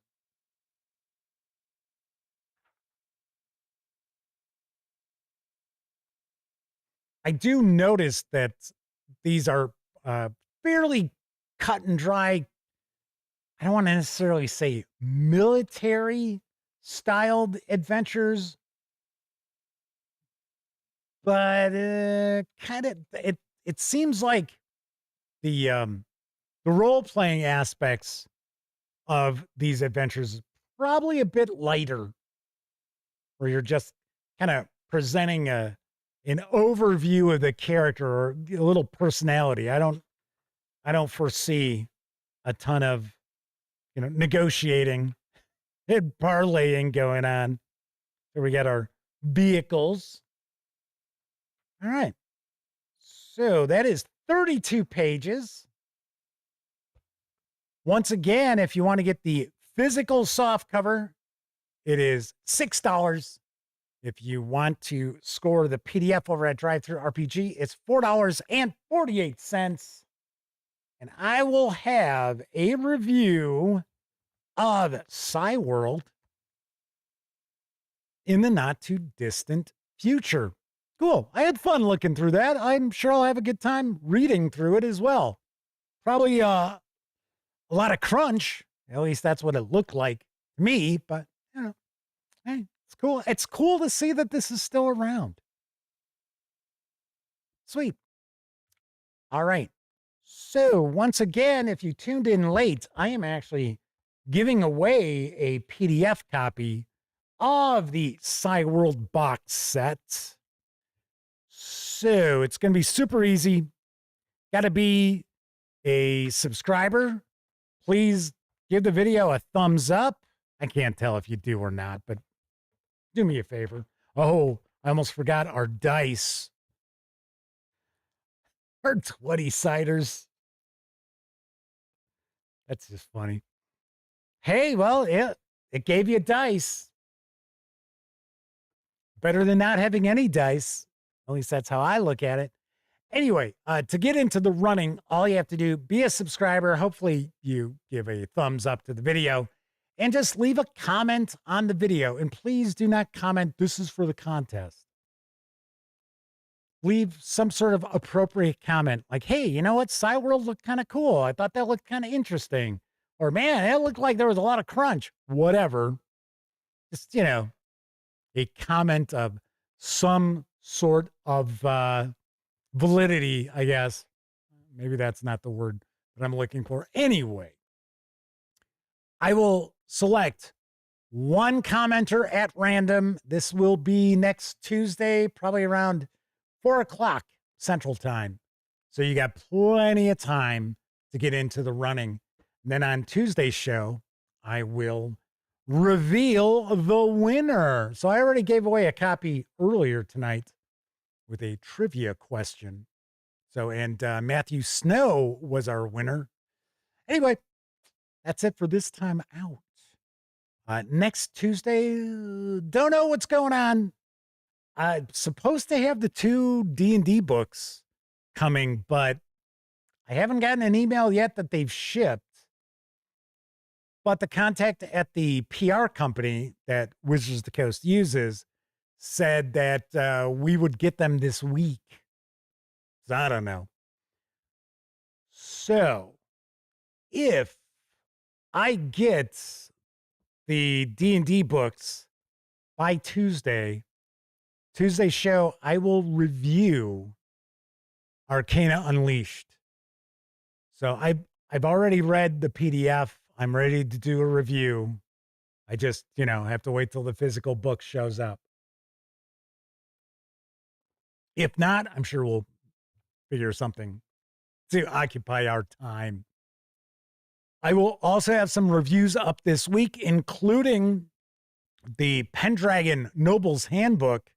I do notice that these are fairly cut and dry. I don't want to necessarily say military styled adventures, but kind of it seems like the role playing aspects of these adventures is probably a bit lighter, where you're just kind of presenting an overview of the character or a little personality. I don't foresee a ton of negotiating and parlaying going on. So we got our vehicles. All right. So that is 32 pages. Once again, if you want to get the physical soft cover, it is $6. If you want to score the PDF over at DriveThruRPG, it's $4.48. And I will have a review of Psi World in the not too distant future. Cool. I had fun looking through that. I'm sure I'll have a good time reading through it as well. Probably a lot of crunch. At least that's what it looked like to me, but hey, it's cool. It's cool to see that this is still around. Sweet. All right. So once again, if you tuned in late, I am actually giving away a PDF copy of the Psi World box set. So it's going to be super easy. Got to be a subscriber. Please give the video a thumbs up. I can't tell if you do or not, but do me a favor. Oh, I almost forgot our dice. Our 20-siders. That's just funny. Hey, well, it gave you dice. Better than not having any dice. At least that's how I look at it. Anyway, to get into the running, all you have to do, be a subscriber. Hopefully you give a thumbs up to the video and just leave a comment on the video. And please do not comment, "This is for the contest." Leave some sort of appropriate comment like, "Hey, you know what? Psi World looked kind of cool. I thought that looked kind of interesting." Or, "Man, it looked like there was a lot of crunch." Whatever. Just, a comment of some sort of validity, I guess. Maybe that's not the word that I'm looking for. Anyway, I will select one commenter at random. This will be next Tuesday, probably around 4 o'clock Central Time. So you got plenty of time to get into the running. And then on Tuesday's show, I will reveal the winner. So I already gave away a copy earlier tonight with a trivia question. So, and Matthew Snow was our winner. Anyway, that's it for this time out. Next Tuesday, don't know what's going on. I'm supposed to have the 2 D&D books coming, but I haven't gotten an email yet that they've shipped. But the contact at the PR company that Wizards of the Coast uses said that we would get them this week. So I don't know. So if I get the D&D books by Tuesday's show, I will review Arcana Unleashed. So I've already read the PDF. I'm ready to do a review. I just, have to wait till the physical book shows up. If not, I'm sure we'll figure something to occupy our time. I will also have some reviews up this week, including the Pendragon Noble's Handbook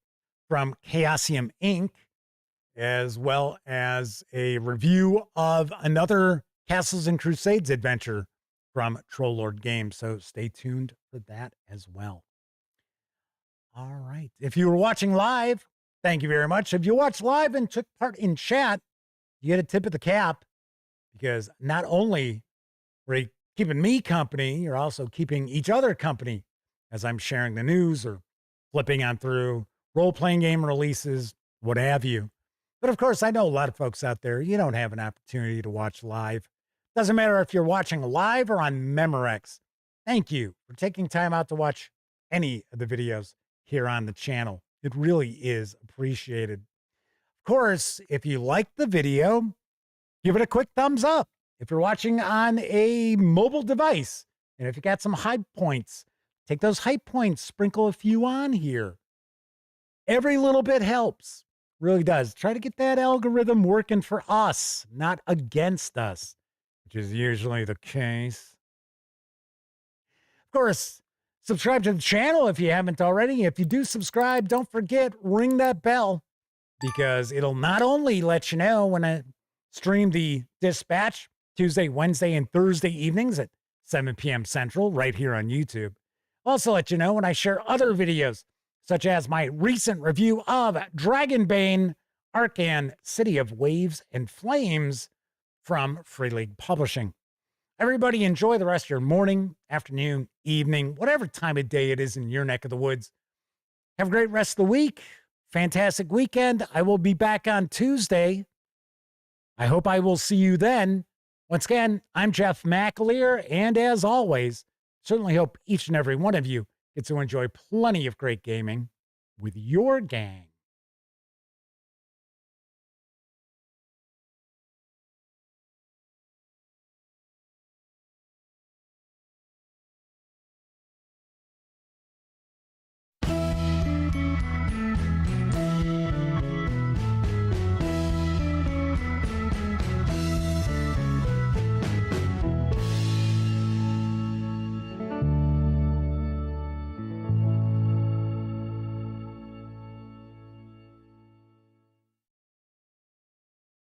from Chaosium Inc., as well as a review of another Castles and Crusades adventure from Trollord Games. So stay tuned for that as well. All right. If you were watching live, thank you very much. If you watched live and took part in chat, you get a tip of the cap, because not only were you keeping me company, you're also keeping each other company as I'm sharing the news or flipping on through role-playing game releases, what have you. But of course, I know a lot of folks out there, you don't have an opportunity to watch live. Doesn't matter if you're watching live or on Memorex. Thank you for taking time out to watch any of the videos here on the channel. It really is appreciated. Of course, if you like the video, give it a quick thumbs up. If you're watching on a mobile device, and if you got some high points, take those high points, sprinkle a few on here. Every little bit helps. Really does. Try to get that algorithm working for us, not against us, which is usually the case. Of course, subscribe to the channel if you haven't already. If you do subscribe, don't forget, ring that bell, because it'll not only let you know when I stream the Dispatch Tuesday, Wednesday, and Thursday evenings at 7 p.m. Central right here on YouTube. Also let you know when I share other videos, such as my recent review of Dragonbane, Arcan, City of Waves and Flames from Free League Publishing. Everybody enjoy the rest of your morning, afternoon, evening, whatever time of day it is in your neck of the woods. Have a great rest of the week. Fantastic weekend. I will be back on Tuesday. I hope I will see you then. Once again, I'm Jeff McAleer, and as always, certainly hope each and every one of you gets to enjoy plenty of great gaming with your gang.